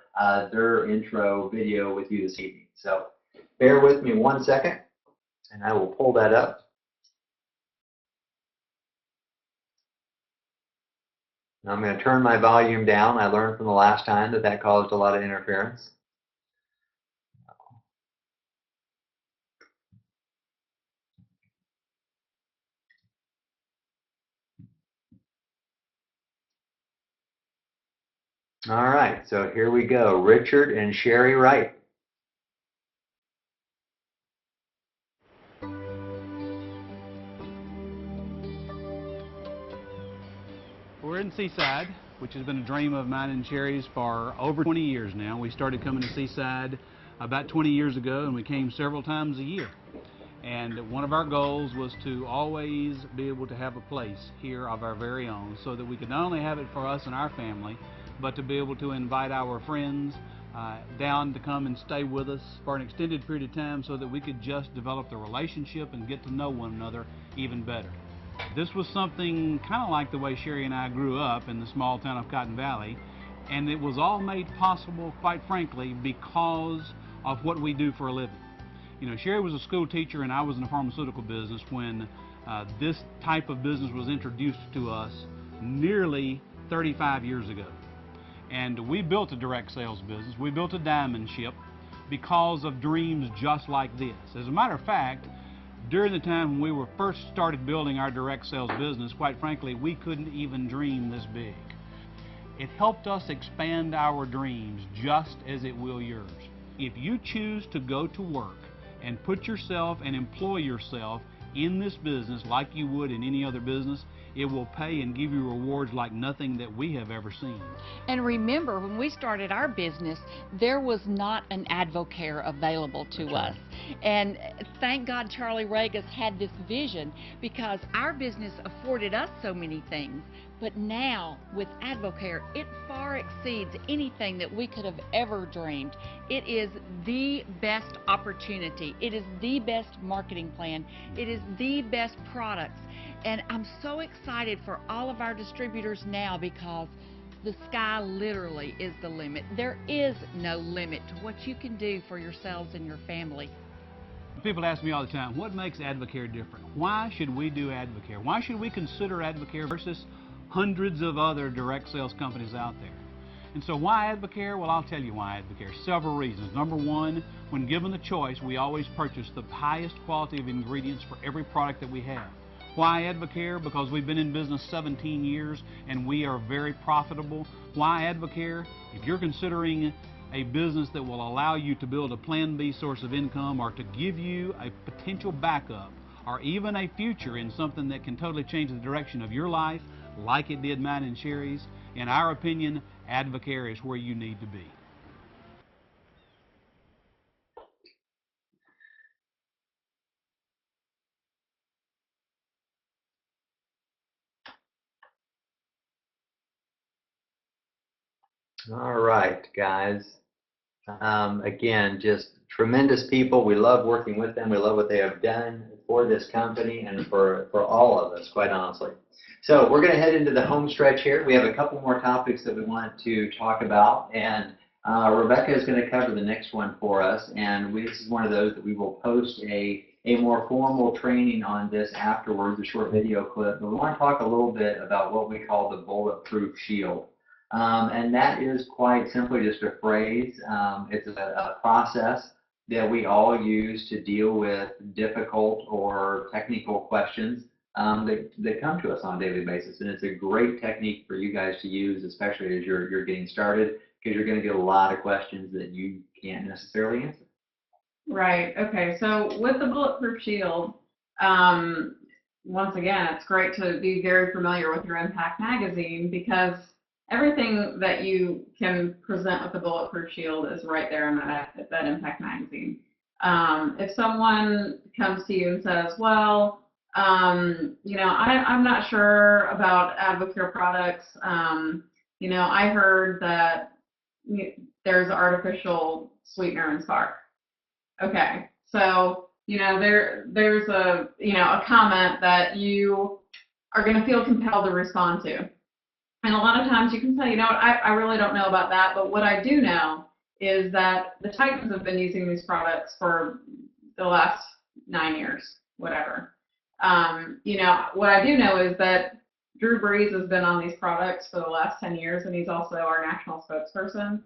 their intro video with you this evening. So bear with me one second, and I will pull that up. Now I'm going to turn my volume down. I learned from the last time that caused a lot of interference. All right, so here we go. Richard and Sherry Wright. We're in Seaside, which has been a dream of mine and Sherry's for over 20 years now. We started coming to Seaside about 20 years ago, and we came several times a year. And one of our goals was to always be able to have a place here of our very own so that we could not only have it for us and our family, but to be able to invite our friends down to come and stay with us for an extended period of time so that we could just develop the relationship and get to know one another even better. This was something kind of like the way Sherry and I grew up in the small town of Cotton Valley, and it was all made possible, quite frankly, because of what we do for a living. Sherry was a school teacher and I was in the pharmaceutical business when this type of business was introduced to us nearly 35 years ago. And we built a direct sales business. We built a diamond ship because of dreams just like this. As a matter of fact, during the time when we were first started building our direct sales business, quite frankly, we couldn't even dream this big. It helped us expand our dreams just as it will yours. If you choose to go to work and put yourself and employ yourself in this business like you would in any other business, it will pay and give you rewards like nothing that we have ever seen. And remember, when we started our business, there was not an Advocare available to us. And thank God Charlie Regas had this vision because our business afforded us so many things. But now, with Advocare, it far exceeds anything that we could have ever dreamed. It is the best opportunity. It is the best marketing plan. It is the best products. And I'm so excited for all of our distributors now because the sky literally is the limit. There is no limit to what you can do for yourselves and your family. People ask me all the time, what makes Advocare different? Why should we do Advocare? Why should we consider Advocare versus hundreds of other direct sales companies out there? And so why Advocare? Well, I'll tell you why Advocare. Several reasons. Number one, when given the choice, we always purchase the highest quality of ingredients for every product that we have. Why Advocare? Because we've been in business 17 years and we are very profitable. Why Advocare? If you're considering a business that will allow you to build a Plan B source of income or to give you a potential backup or even a future in something that can totally change the direction of your life like it did mine and Sherry's, in our opinion, Advocare is where you need to be. All right, guys. Again, just tremendous people. We love working with them. We love what they have done for this company and for all of us, quite honestly. So we're going to head into the home stretch here. We have a couple more topics that we want to talk about, and Rebecca is going to cover the next one for us. And this is one of those that we will post a more formal training on this afterwards, a short video clip. But we want to talk a little bit about what we call the bulletproof shield. And that is quite simply just a phrase. It's a process that we all use to deal with difficult or technical questions that come to us on a daily basis. And it's a great technique for you guys to use, especially as you're getting started, because you're going to get a lot of questions that you can't necessarily answer. Right. Okay. So with the Bulletproof Shield, once again, it's great to be very familiar with your Impact magazine, because everything that you can present with the Bulletproof Shield is right there in that Impact magazine. If someone comes to you and says, well, I'm not sure about Advocare products. I heard that there's artificial sweetener in Spark. Okay, so there's a comment that you are going to feel compelled to respond to, and a lot of times you can say, I really don't know about that, but what I do know is that the Titans have been using these products for the last 9 years, whatever. What I do know is that Drew Brees has been on these products for the last 10 years, and he's also our national spokesperson.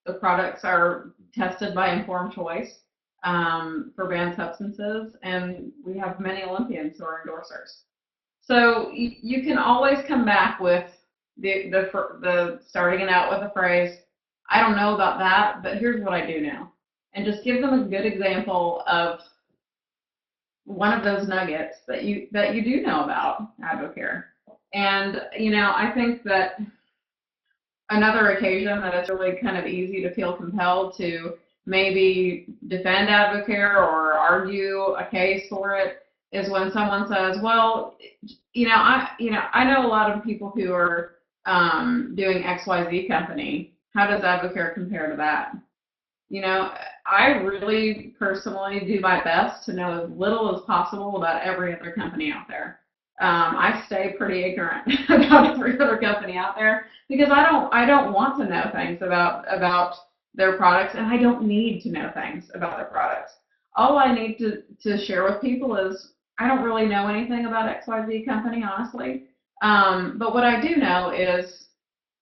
The products are tested by Informed Choice for banned substances, and we have many Olympians who are endorsers. So you can always come back with the starting it out with a phrase, I don't know about that, but here's what I do know. And just give them a good example of one of those nuggets that you do know about Advocare. And, I think that another occasion that it's really kind of easy to feel compelled to maybe defend Advocare or argue a case for it is when someone says, well, I know a lot of people who are doing XYZ company. How does Advocare compare to that? I really personally do my best to know as little as possible about every other company out there. I stay pretty ignorant about every other company out there because I don't want to know things about their products, and I don't need to know things about their products. All I need to share with people is I don't really know anything about XYZ company, honestly. But what I do know is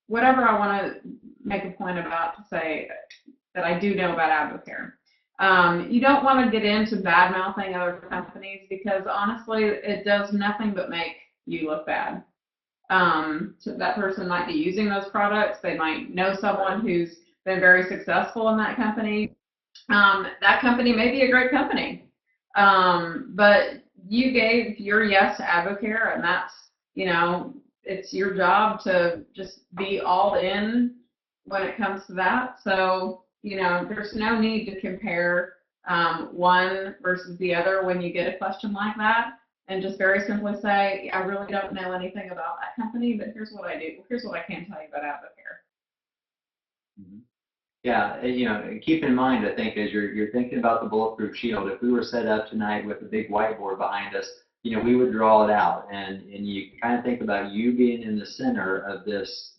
whatever I want to make a point about to say that I do know about Advocare. You don't want to get into bad-mouthing other companies because, honestly, it does nothing but make you look bad. So that person might be using those products. They might know someone who's been very successful in that company. That company may be a great company, but you gave your yes to Advocare, and that's, it's your job to just be all in when it comes to that. So, there's no need to compare one versus the other when you get a question like that, and just very simply say, I really don't know anything about that company, but here's what I do. Here's what I can tell you about Advocare. Mm-hmm. Yeah, keep in mind, I think, as you're thinking about the Bulletproof Shield, if we were set up tonight with a big whiteboard behind us, we would draw it out, and you kind of think about you being in the center of this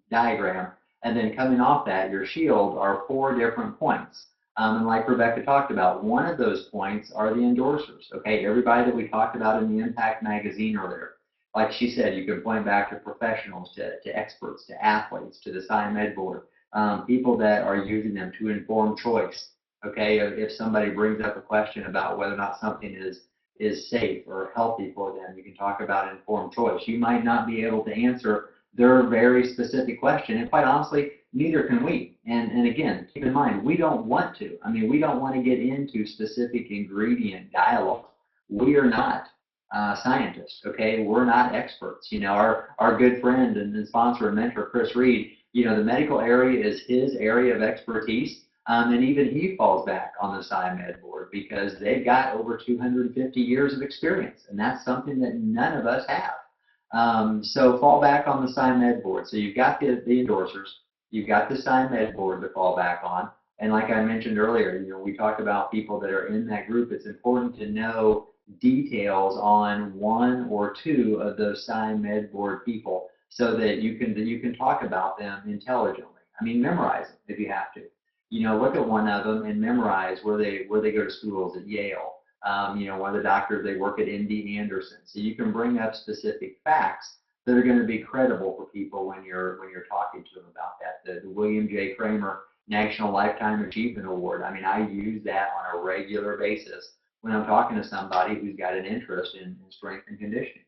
diagram, and then coming off that, your shield are 4 different points. And like Rebecca talked about, one of those points are the endorsers. Okay, everybody that we talked about in the Impact magazine earlier. Like she said, you can point back to professionals, to experts, to athletes, to the SciMed board, people that are using them to inform choice. Okay, if somebody brings up a question about whether or not something is safe or healthy for them, you can talk about informed choice. You might not be able to answer their very specific question, and quite honestly, neither can we. And again, keep in mind, we don't want to. We don't want to get into specific ingredient dialogue. We are not scientists, okay? We're not experts. Our good friend and sponsor and mentor, Chris Reed, the medical area is his area of expertise, and even he falls back on the SciMed board because they've got over 250 years of experience, and that's something that none of us have. So fall back on the SciMed board. So you've got the endorsers, you've got the SciMed board to fall back on. And like I mentioned earlier, we talked about people that are in that group. It's important to know details on one or two of those SciMed board people so that you can talk about them intelligently. I mean, memorize them if you have to. Look at one of them and memorize where they go to schools at Yale. One of the doctors, they work at MD Anderson. So you can bring up specific facts that are going to be credible for people when you're talking to them about that. The William J. Kramer National Lifetime Achievement Award. I mean, I use that on a regular basis when I'm talking to somebody who's got an interest in strength and conditioning.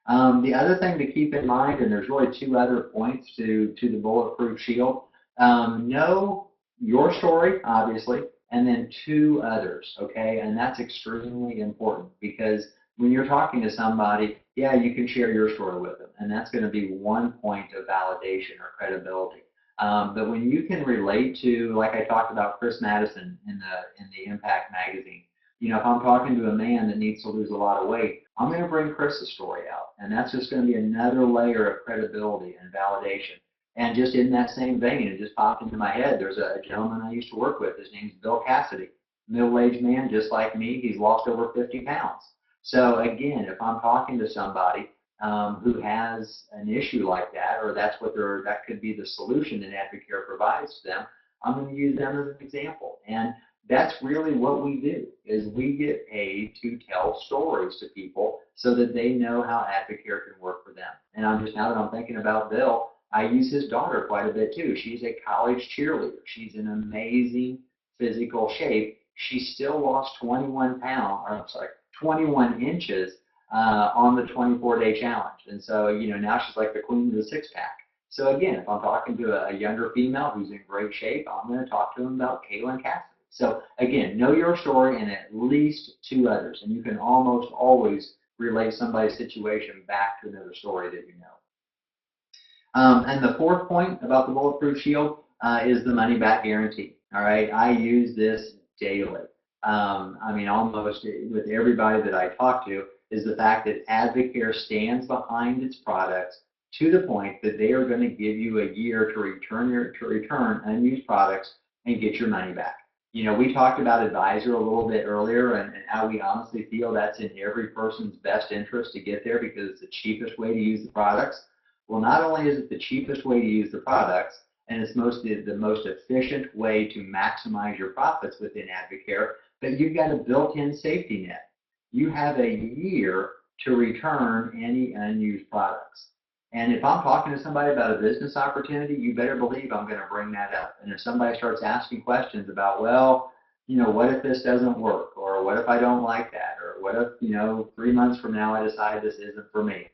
The other thing to keep in mind, and there's really two other points to the Bulletproof Shield. Know your story, obviously, and then two others, okay? And that's extremely important because when you're talking to somebody, yeah, you can share your story with them, and that's going to be one point of validation or credibility. But when you can relate to, like I talked about Chris Madison in the Impact magazine, if I'm talking to a man that needs to lose a lot of weight, I'm going to bring Chris's story out, and that's just going to be another layer of credibility and validation. And just in that same vein, it just popped into my head. There's a gentleman I used to work with. His name's Bill Cassidy, middle-aged man just like me. He's lost over 50 pounds. So again, if I'm talking to somebody who has an issue like that, or that could be the solution that Advocare provides to them, I'm going to use them as an example. And that's really what we do, is we get paid to tell stories to people so that they know how Advocare can work for them. And now that I'm thinking about Bill, I use his daughter quite a bit too. She's a college cheerleader. She's in amazing physical shape. She still lost 21 inches on the 24-day challenge. And so, now she's like the queen of the six-pack. So again, if I'm talking to a younger female who's in great shape, I'm going to talk to them about Kaylin Cassidy. So again, know your story and at least two others. And you can almost always relate somebody's situation back to another story that you know. And the fourth point about the Bulletproof Shield is the money-back guarantee. All right, I use this daily. I mean, almost with everybody that I talk to, is the fact that Advocare stands behind its products to the point that they are going to give you a year to return unused products and get your money back. We talked about Advisor a little bit earlier and how we honestly feel that's in every person's best interest to get there because it's the cheapest way to use the products. Well, not only is it the cheapest way to use the products, and it's the most efficient way to maximize your profits within Advocare, but you've got a built-in safety net. You have a year to return any unused products. And if I'm talking to somebody about a business opportunity, you better believe I'm going to bring that up. And if somebody starts asking questions about, well, what if this doesn't work? Or what if I don't like that? Or what if, 3 months from now I decide this isn't for me?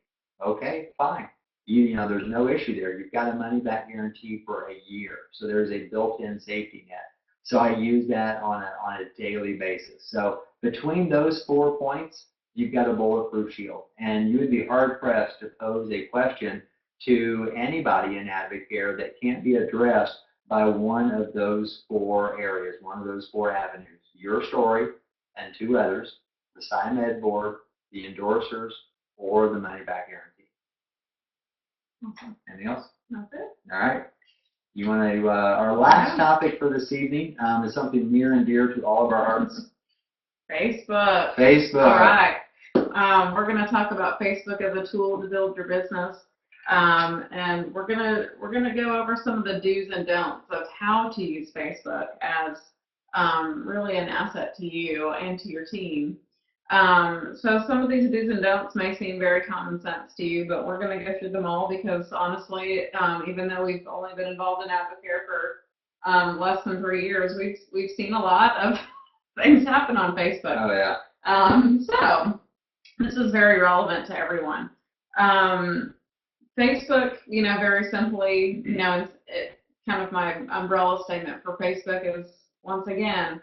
Okay, fine. There's no issue there. You've got a money-back guarantee for a year. So there's a built-in safety net. So I use that on a daily basis. So between those 4 points, you've got a Bulletproof Shield. And you would be hard-pressed to pose a question to anybody in Advocare that can't be addressed by one of those 4 areas, one of those 4 avenues. Your story and 2 others, the SciMed board, the endorsers, or the money-back guarantee. Okay. Anything else? That's it. All right. You want to, our last topic for this evening is something near and dear to all of our hearts. Facebook. Facebook. All right. We're going to talk about Facebook as a tool to build your business, and we're gonna go over some of the do's and don'ts of how to use Facebook as really an asset to you and to your team. So some of these do's and don'ts may seem very common sense to you, but we're going to go through them all because honestly, even though we've only been involved in Advocare for less than 3 years, we've seen a lot of things happen on Facebook. Oh yeah. So this is very relevant to everyone. Facebook, very simply, it's kind of my umbrella statement for Facebook is, once again,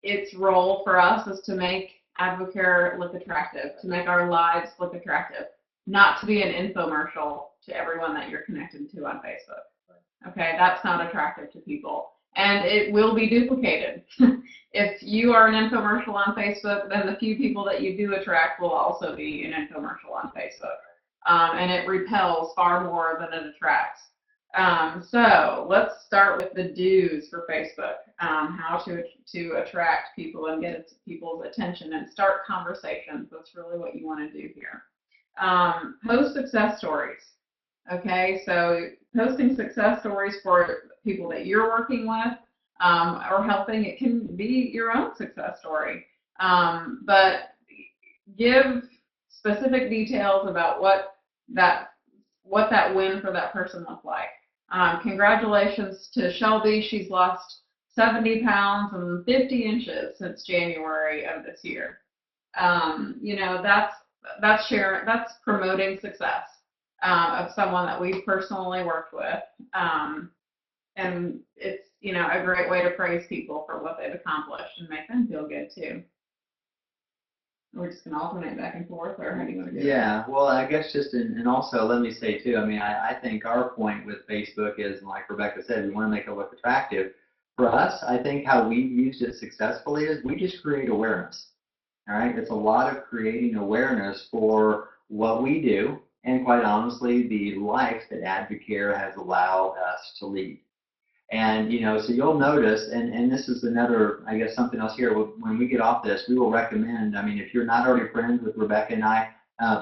its role for us is to make Advocare look attractive, to make our lives look attractive, not to be an infomercial to everyone that you're connected to on Facebook. Okay, that's not attractive to people. and it will be duplicated. If you are an infomercial on Facebook, then the few people that you do attract will also be an infomercial on Facebook. And it repels far more than it attracts. So let's start with the do's for Facebook, how to attract people and get people's attention and start conversations. That's really what you want to do here. Post success stories. Okay, so posting success stories for people that you're working with or helping, it can be your own success story. But give specific details about what that win for that person looked like. Congratulations to Shelby. She's lost 70 pounds and 50 inches since January of this year. That's sharing, that's promoting success of someone that we've personally worked with. And it's, a great way to praise people for what they've accomplished and make them feel good too. We're just going to alternate back and forth, or how do you want to do it? Yeah, well, I guess and also let me say too, I think our point with Facebook is, like Rebecca said, we want to make it look attractive. For us, I think how we've used it successfully is we just create awareness. All right, it's a lot of creating awareness for what we do, and quite honestly, the life that Advocare has allowed us to lead. And, so you'll notice, and this is another, I guess, something else here. When we get off this, we will recommend, if you're not already friends with Rebecca and I,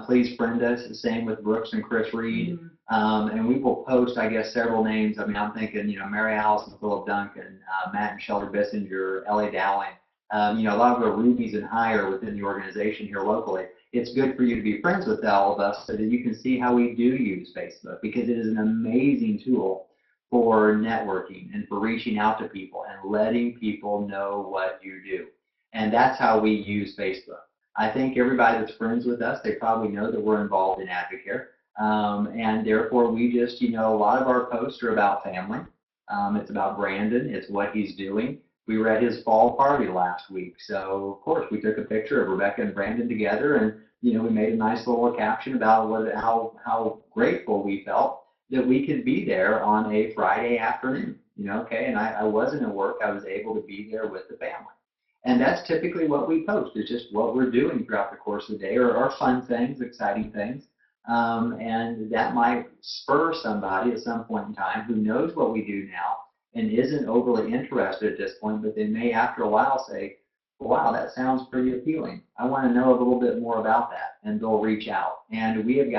please friend us. The same with Brooks and Chris Reed. Mm-hmm. And we will post, I guess, several names. I'm thinking, Mary Alice and Philip Duncan, Matt and Shelter Bissinger, Ellie Dowling, a lot of the rubies and higher within the organization here locally. It's good for you to be friends with all of us so that you can see how we do use Facebook, because it is an amazing tool for networking and for reaching out to people and letting people know what you do. And that's how we use Facebook. I think everybody that's friends with us, they probably know that we're involved in Advocare. And therefore we just, a lot of our posts are about family. It's about Brandon. It's what he's doing. We were at his fall party last week. So of course we took a picture of Rebecca and Brandon together, and, we made a nice little caption about how grateful we felt that we could be there on a Friday afternoon, okay? And I wasn't at work. I was able to be there with the family. And that's typically what we post. It's just what we're doing throughout the course of the day, or fun things, exciting things. And that might spur somebody at some point in time who knows what we do now and isn't overly interested at this point, but they may after a while say, wow, that sounds pretty appealing. I want to know a little bit more about that. And they'll reach out. And we've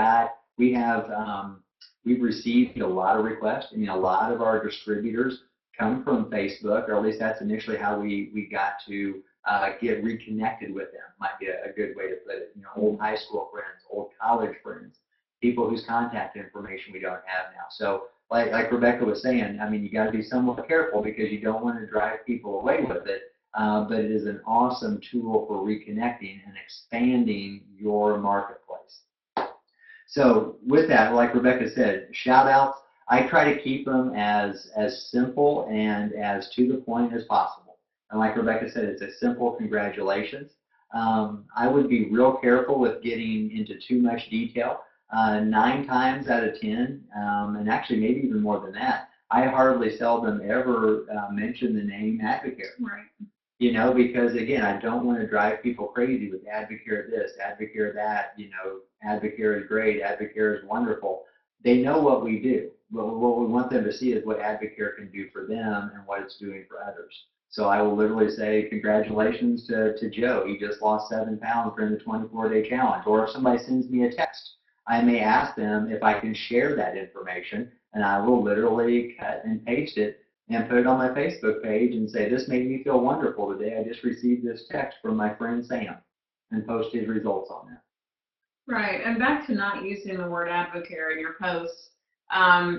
received a lot of requests. A lot of our distributors come from Facebook, or at least that's initially how we got to get reconnected with them. Might be a good way to put it. Old high school friends, old college friends, people whose contact information we don't have now. So like Rebecca was saying, you got to be somewhat careful because you don't want to drive people away with it. But it is an awesome tool for reconnecting and expanding your marketplace. So with that, like Rebecca said, shout outs, I try to keep them as simple and as to the point as possible. And like Rebecca said, it's a simple congratulations. I would be real careful with getting into too much detail. 9 times out of 10, and actually maybe even more than that, I hardly seldom ever mention the name Advocare. Right. Because again, I don't want to drive people crazy with Advocare this, Advocare that, Advocare is great, Advocare is wonderful. They know what we do, but what we want them to see is what Advocare can do for them and what it's doing for others. So I will literally say, congratulations to Joe. He just lost 7 pounds during the 24-day challenge. Or if somebody sends me a text, I may ask them if I can share that information, and I will literally cut and paste it and put it on my Facebook page and say, this made me feel wonderful today. I just received this text from my friend Sam, and post his results on that. Right, and back to not using the word Advocare in your posts,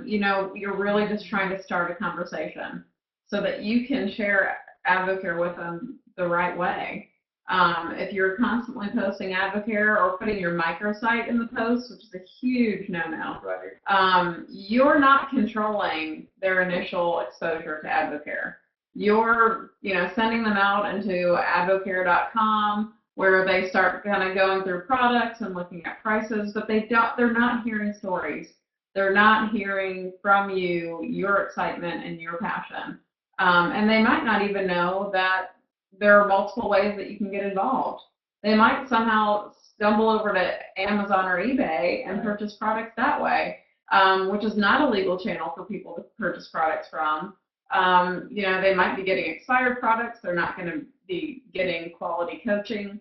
you're really just trying to start a conversation so that you can share Advocare with them the right way. If you're constantly posting Advocare or putting your microsite in the post, which is a huge no-no, right. You're not controlling their initial exposure to Advocare. You're, sending them out into advocare.com where they start kind of going through products and looking at prices, but they're not hearing stories. They're not hearing from you your excitement and your passion. And they might not even know that there are multiple ways that you can get involved. They might somehow stumble over to Amazon or eBay and purchase products that way, which is not a legal channel for people to purchase products from. They might be getting expired products. They're not going to be getting quality coaching.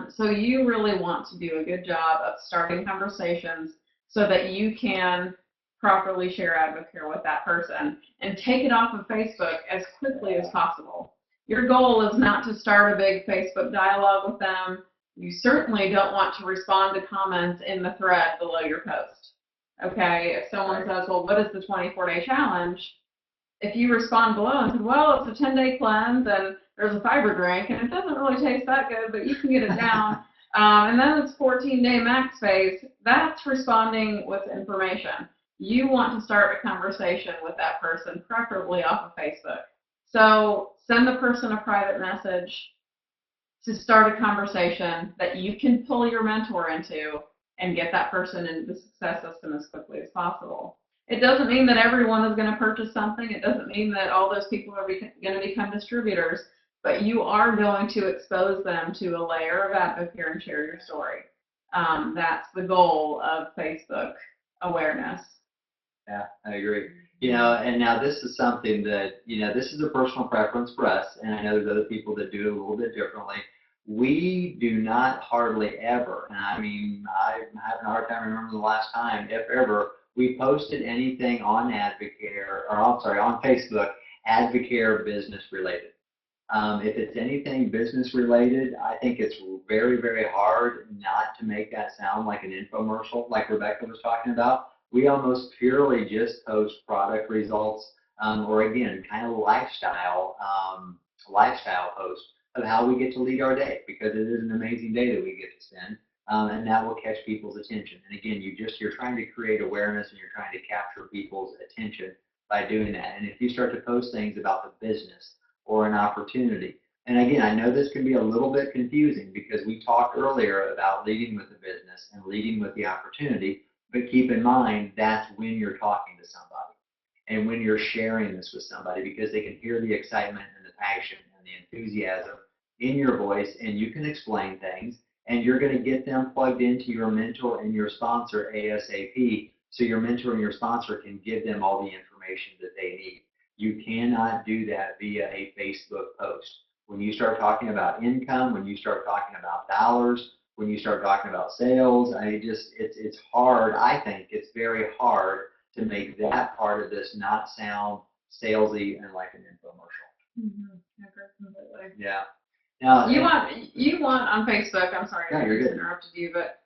So you really want to do a good job of starting conversations so that you can properly share Advocare with that person and take it off of Facebook as quickly as possible. Your goal is not to start a big Facebook dialogue with them. You certainly don't want to respond to comments in the thread below your post. Okay, if someone says, well, what is the 24-day challenge? If you respond below and say, well, it's a 10-day cleanse and there's a fiber drink and it doesn't really taste that good, but you can get it down, and then it's 14-day max phase, that's responding with information. You want to start a conversation with that person, preferably off of Facebook. So send the person a private message to start a conversation that you can pull your mentor into and get that person into the success system as quickly as possible. It doesn't mean that everyone is going to purchase something. It doesn't mean that all those people are going to become distributors, but you are going to expose them to a layer of Advocare and share your story. That's the goal of Facebook awareness. Yeah, I agree. And now this is something that, this is a personal preference for us, and I know there's other people that do it a little bit differently. We do not hardly ever, and I mean, I'm having a hard time remembering the last time, if ever, we posted anything on Advocare, or I'm sorry, on Facebook, Advocare business related. If it's anything business related, I think it's very, very hard not to make that sound like an infomercial, like Rebecca was talking about. We almost purely just post product results, or again, kind of lifestyle posts of how we get to lead our day, because it is an amazing day that we get to spend, and that will catch people's attention. And again, you're trying to create awareness and you're trying to capture people's attention by doing that. And if you start to post things about the business or an opportunity, and again, I know this can be a little bit confusing because we talked earlier about leading with the business and leading with the opportunity. But keep in mind, that's when you're talking to somebody and when you're sharing this with somebody, because they can hear the excitement and the passion and the enthusiasm in your voice, and you can explain things, and you're going to get them plugged into your mentor and your sponsor ASAP, so your mentor and your sponsor can give them all the information that they need. You cannot do that via a Facebook post. When you start talking about income, when you start talking about dollars, when you start talking about sales, it's hard. I think it's very hard to make that part of this not sound salesy and like an infomercial. Mm-hmm. I agree completely. Yeah. Now, you want on Facebook, I'm sorry no, I you're good. interrupted you, but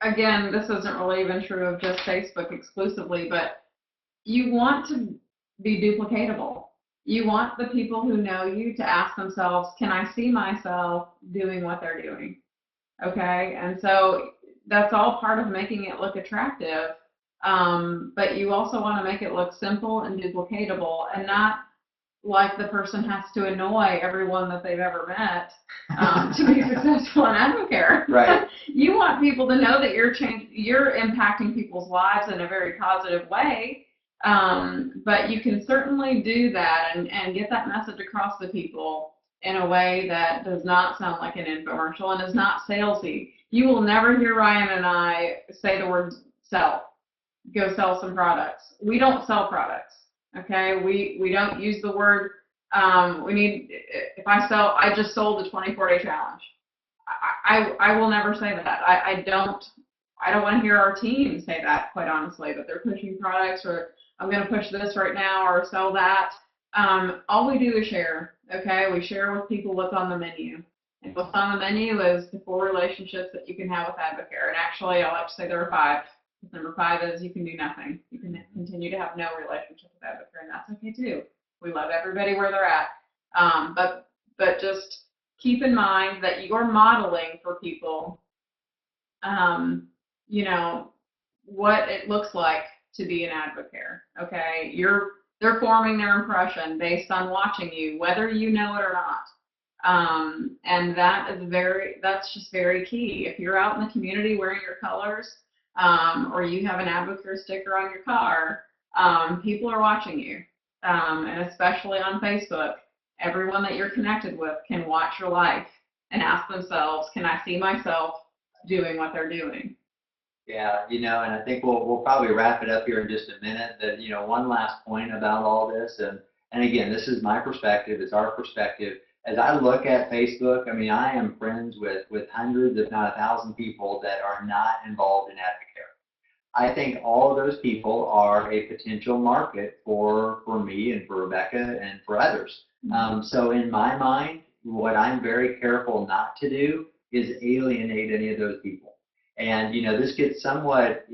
again, this isn't really even true of just Facebook exclusively, but you want to be duplicatable. You want the people who know you to ask themselves, can I see myself doing what they're doing? Okay, and so that's all part of making it look attractive, but you also want to make it look simple and duplicatable, and not like the person has to annoy everyone that they've ever met to be successful in Advocare. Right. You want people to know that you're impacting people's lives in a very positive way, but you can certainly do that and get that message across to people in a way that does not sound like an infomercial and is not salesy. You will never hear Ryan and I say the word sell. Go sell some products. We don't sell products. Okay, we don't use the word. If I just sold the 24-day challenge. I will never say that. I don't want to hear our team say that, quite honestly, that they're pushing products, or I'm going to push this right now or sell that. All we do is share. Okay, we share with people what's on the menu. And what's on the menu is the 4 relationships that you can have with Advocare. And actually, I like to say there are 5. Number 5 is you can do nothing. You can continue to have no relationship with Advocare, and that's okay too. We love everybody where they're at. But just keep in mind that you're modeling for people, what it looks like to be an Advocare. Okay, they're forming their impression based on watching you, whether you know it or not. And that's just very key. If you're out in the community wearing your colors, or you have an Advocare sticker on your car, people are watching you. and especially on Facebook, everyone that you're connected with can watch your life and ask themselves, can I see myself doing what they're doing? Yeah, and I think we'll probably wrap it up here in just a minute. That one last point about all this, and again, this is my perspective. It's our perspective. As I look at Facebook, I mean, I am friends with hundreds, if not 1,000 people that are not involved in Advocare. I think all of those people are a potential market for me and for Rebecca and for others. So in my mind, what I'm very careful not to do is alienate any of those people. And this gets somewhat, I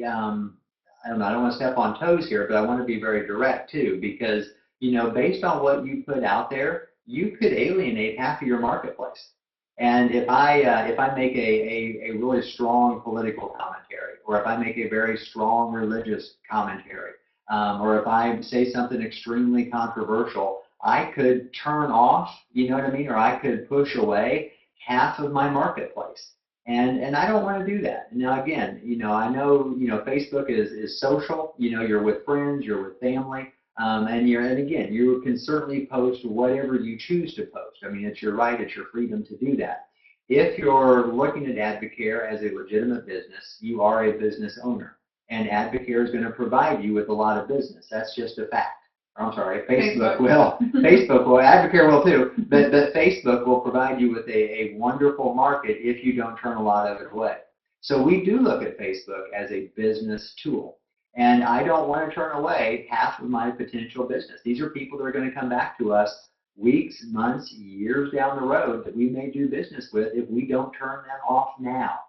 don't know, I don't want to step on toes here, but I want to be very direct too, because based on what you put out there, you could alienate half of your marketplace. And if I make a really strong political commentary, or if I make a very strong religious commentary, or if I say something extremely controversial, I could turn off, you know what I mean, or I could push away half of my marketplace. And I don't want to do that. Now again, I know Facebook is social. You're with friends, you're with family, and again, you can certainly post whatever you choose to post. I mean, it's your right, it's your freedom to do that. If you're looking at Advocare as a legitimate business, you are a business owner, and Advocare is going to provide you with a lot of business. That's just a fact. I'm sorry, Facebook will. Facebook will, Advocare will too, but Facebook will provide you with a wonderful market if you don't turn a lot of it away. So we do look at Facebook as a business tool, and I don't want to turn away half of my potential business. These are people that are going to come back to us weeks, months, years down the road that we may do business with if we don't turn them off now.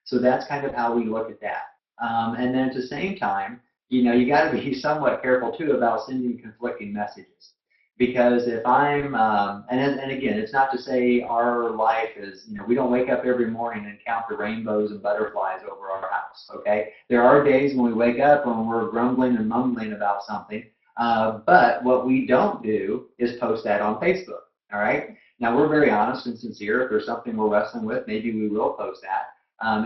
So that's kind of how we look at that. And then at the same time, you got to be somewhat careful too about sending conflicting messages, because if I'm and again, it's not to say our life is we don't wake up every morning and count the rainbows and butterflies over our house. Okay, there are days when we wake up and we're grumbling and mumbling about something, but what we don't do is post that on Facebook. All right, now we're very honest and sincere. If there's something we're wrestling with, maybe we will post that.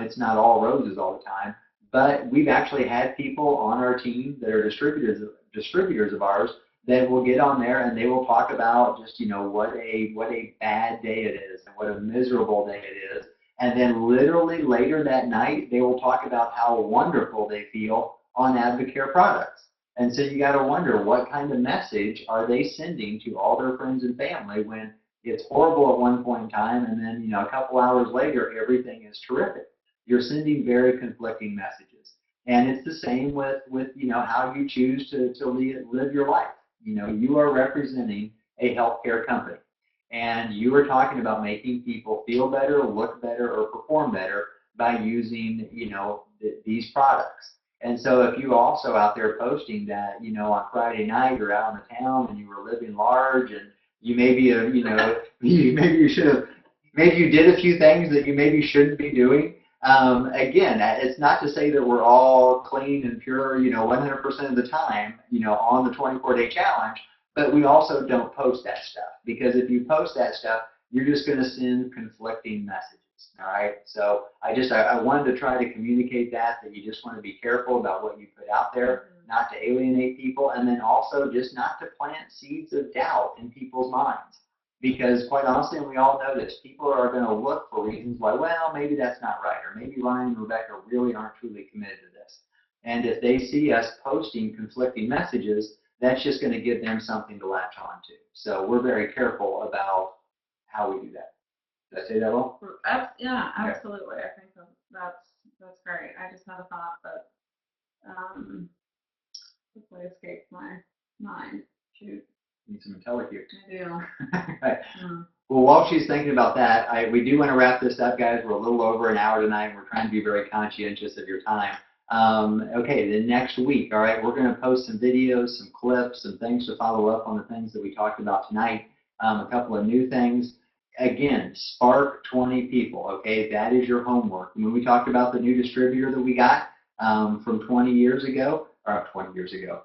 It's not all roses all the time. But we've actually had people on our team that are distributors of ours that will get on there and they will talk about just what a bad day it is and what a miserable day it is, and then literally later that night they will talk about how wonderful they feel on Advocare products. And so you got to wonder, what kind of message are they sending to all their friends and family when it's horrible at one point in time, and then a couple hours later everything is terrific? You're sending very conflicting messages. And it's the same with how you choose to live your life. You are representing a healthcare company, and you are talking about making people feel better, look better, or perform better by using these products. And so if you also out there posting that on Friday night you're out in the town and you were living large, and you maybe maybe you did a few things that you maybe shouldn't be doing. Again, it's not to say that we're all clean and pure, 100% of the time, on the 24-day challenge, but we also don't post that stuff, because if you post that stuff, you're just going to send conflicting messages. All right. So I wanted to try to communicate that you just want to be careful about what you put out there, not to alienate people, and then also just not to plant seeds of doubt in people's minds. Because quite honestly, and we all know this, people are going to look for reasons why, well, maybe that's not right, or maybe Ryan and Rebecca really aren't truly committed to this. And if they see us posting conflicting messages, that's just going to give them something to latch on to. So we're very careful about how we do that. Did I say that well? Yeah, absolutely. I think that's great. I just had a thought, but quickly escaped my mind. Shoot. Need some IntelliCue. I do. Right. Well, while she's thinking about that, we do want to wrap this up, guys. We're a little over an hour tonight, and we're trying to be very conscientious of your time. Okay, the next week, all right, we're going to post some videos, some clips, some things to follow up on the things that we talked about tonight. A couple of new things. Again, spark 20 people, okay? That is your homework. When we talked about the new distributor that we got from 20 years ago, or 20 years ago,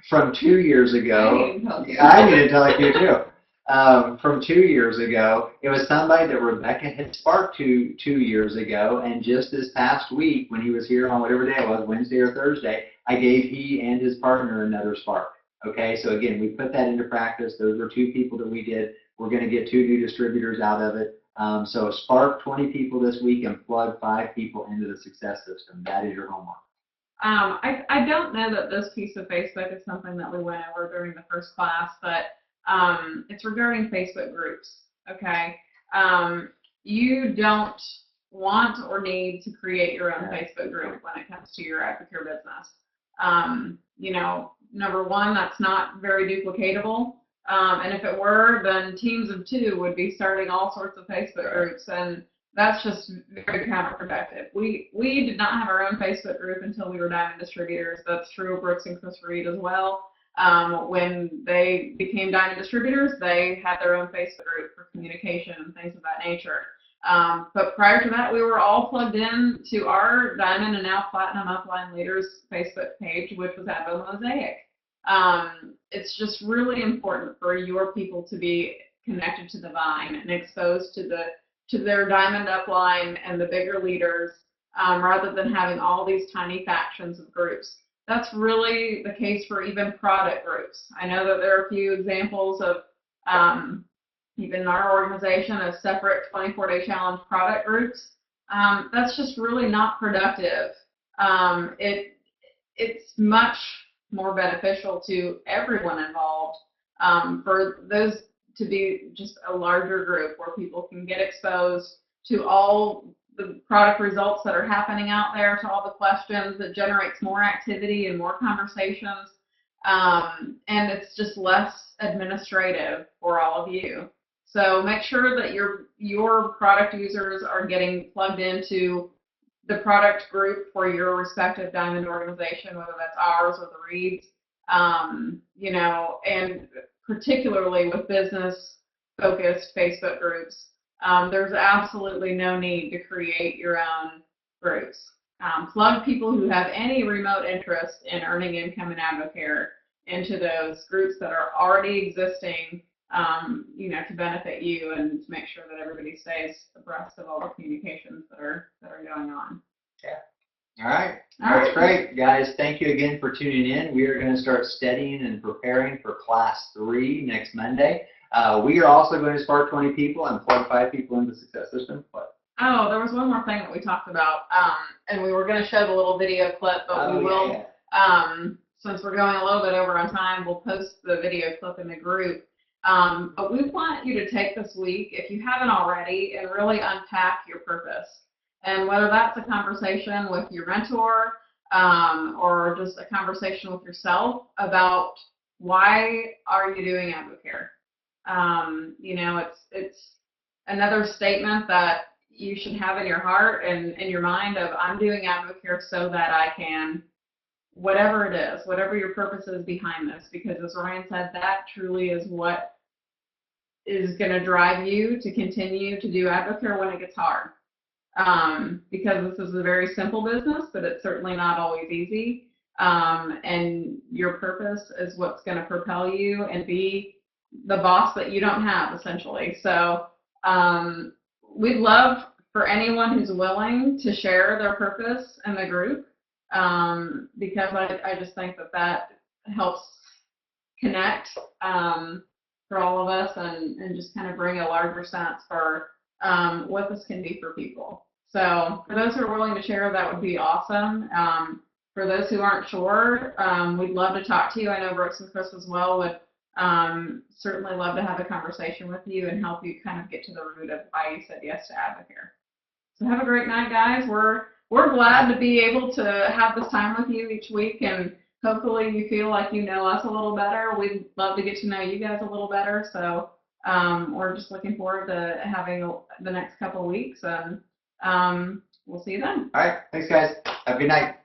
from 2 years ago. I need to tell you too. From 2 years ago, it was somebody that Rebecca had sparked 2 years ago, and just this past week, when he was here on whatever day it was, Wednesday or Thursday, I gave he and his partner another spark. Okay, so again, we put that into practice. Those were 2 people that we did. We're going to get 2 new distributors out of it. So spark 20 people this week and plug 5 people into the success system. That is your homework. I don't know that this piece of Facebook is something that we went over during the first class, but it's regarding Facebook groups. Okay, you don't want or need to create your own Facebook group when it comes to your Advocare business. You know, number one, that's not very duplicatable. And if it were, then teams of 2 would be starting all sorts of Facebook groups, and that's just very counterproductive. We did not have our own Facebook group until we were Diamond Distributors. That's true of Brooks and Chris Reed as well. When they became Diamond Distributors, they had their own Facebook group for communication and things of that nature. But prior to that, we were all plugged in to our Diamond and now Platinum Upline Leaders Facebook page, which was Advo Mosaic. It's just really important for your people to be connected to the vine and exposed to their Diamond upline and the bigger leaders, rather than having all these tiny factions of groups. That's really the case for even product groups. I know that there are a few examples of even our organization as separate 24-day challenge product groups. That's just really not productive. It's much more beneficial to everyone involved for those to be just a larger group where people can get exposed to all the product results that are happening out there, to all the questions. That generates more activity and more conversations, and it's just less administrative for all of you. So make sure that your product users are getting plugged into the product group for your respective Diamond organization, whether that's ours or the Reeds, you know, and particularly with business-focused Facebook groups, there's absolutely no need to create your own groups. Plug people who have any remote interest in earning income in Advocare into those groups that are already existing, you know, to benefit you and to make sure that everybody stays abreast of all the communications that are going on. Yeah. All right. That's great, guys. Thank you again for tuning in. We are going to start studying and preparing for Class 3 next Monday. We are also going to spark 20 people and plug 5 people into the success system. What? Oh, there was one more thing that we talked about, and we were going to show the little video clip, but we will, since we're going a little bit over on time, we'll post the video clip in the group. But we want you to take this week, if you haven't already, and really unpack your purpose. And whether that's a conversation with your mentor, or just a conversation with yourself about why are you doing Advocare? You know, it's another statement that you should have in your heart and in your mind of, I'm doing Advocare so that I can, whatever it is, whatever your purpose is behind this, because as Ryan said, that truly is what is going to drive you to continue to do Advocare when it gets hard. Because this is a very simple business, but it's certainly not always easy. And your purpose is what's going to propel you and be the boss that you don't have, essentially. So we'd love for anyone who's willing to share their purpose in the group, because I just think that helps connect for all of us and just kind of bring a larger sense for what this can be for people. So for those who are willing to share, that would be awesome. For those who aren't sure, we'd love to talk to you. I know Brooks and Chris as well would certainly love to have a conversation with you and help you kind of get to the root of why you said yes to Advocare. So have a great night, guys. We're glad to be able to have this time with you each week, and hopefully you feel like you know us a little better. We'd love to get to know you guys a little better. So we're just looking forward to having the next couple of weeks, and we'll see you then. All right. Thanks, guys. Have a good night.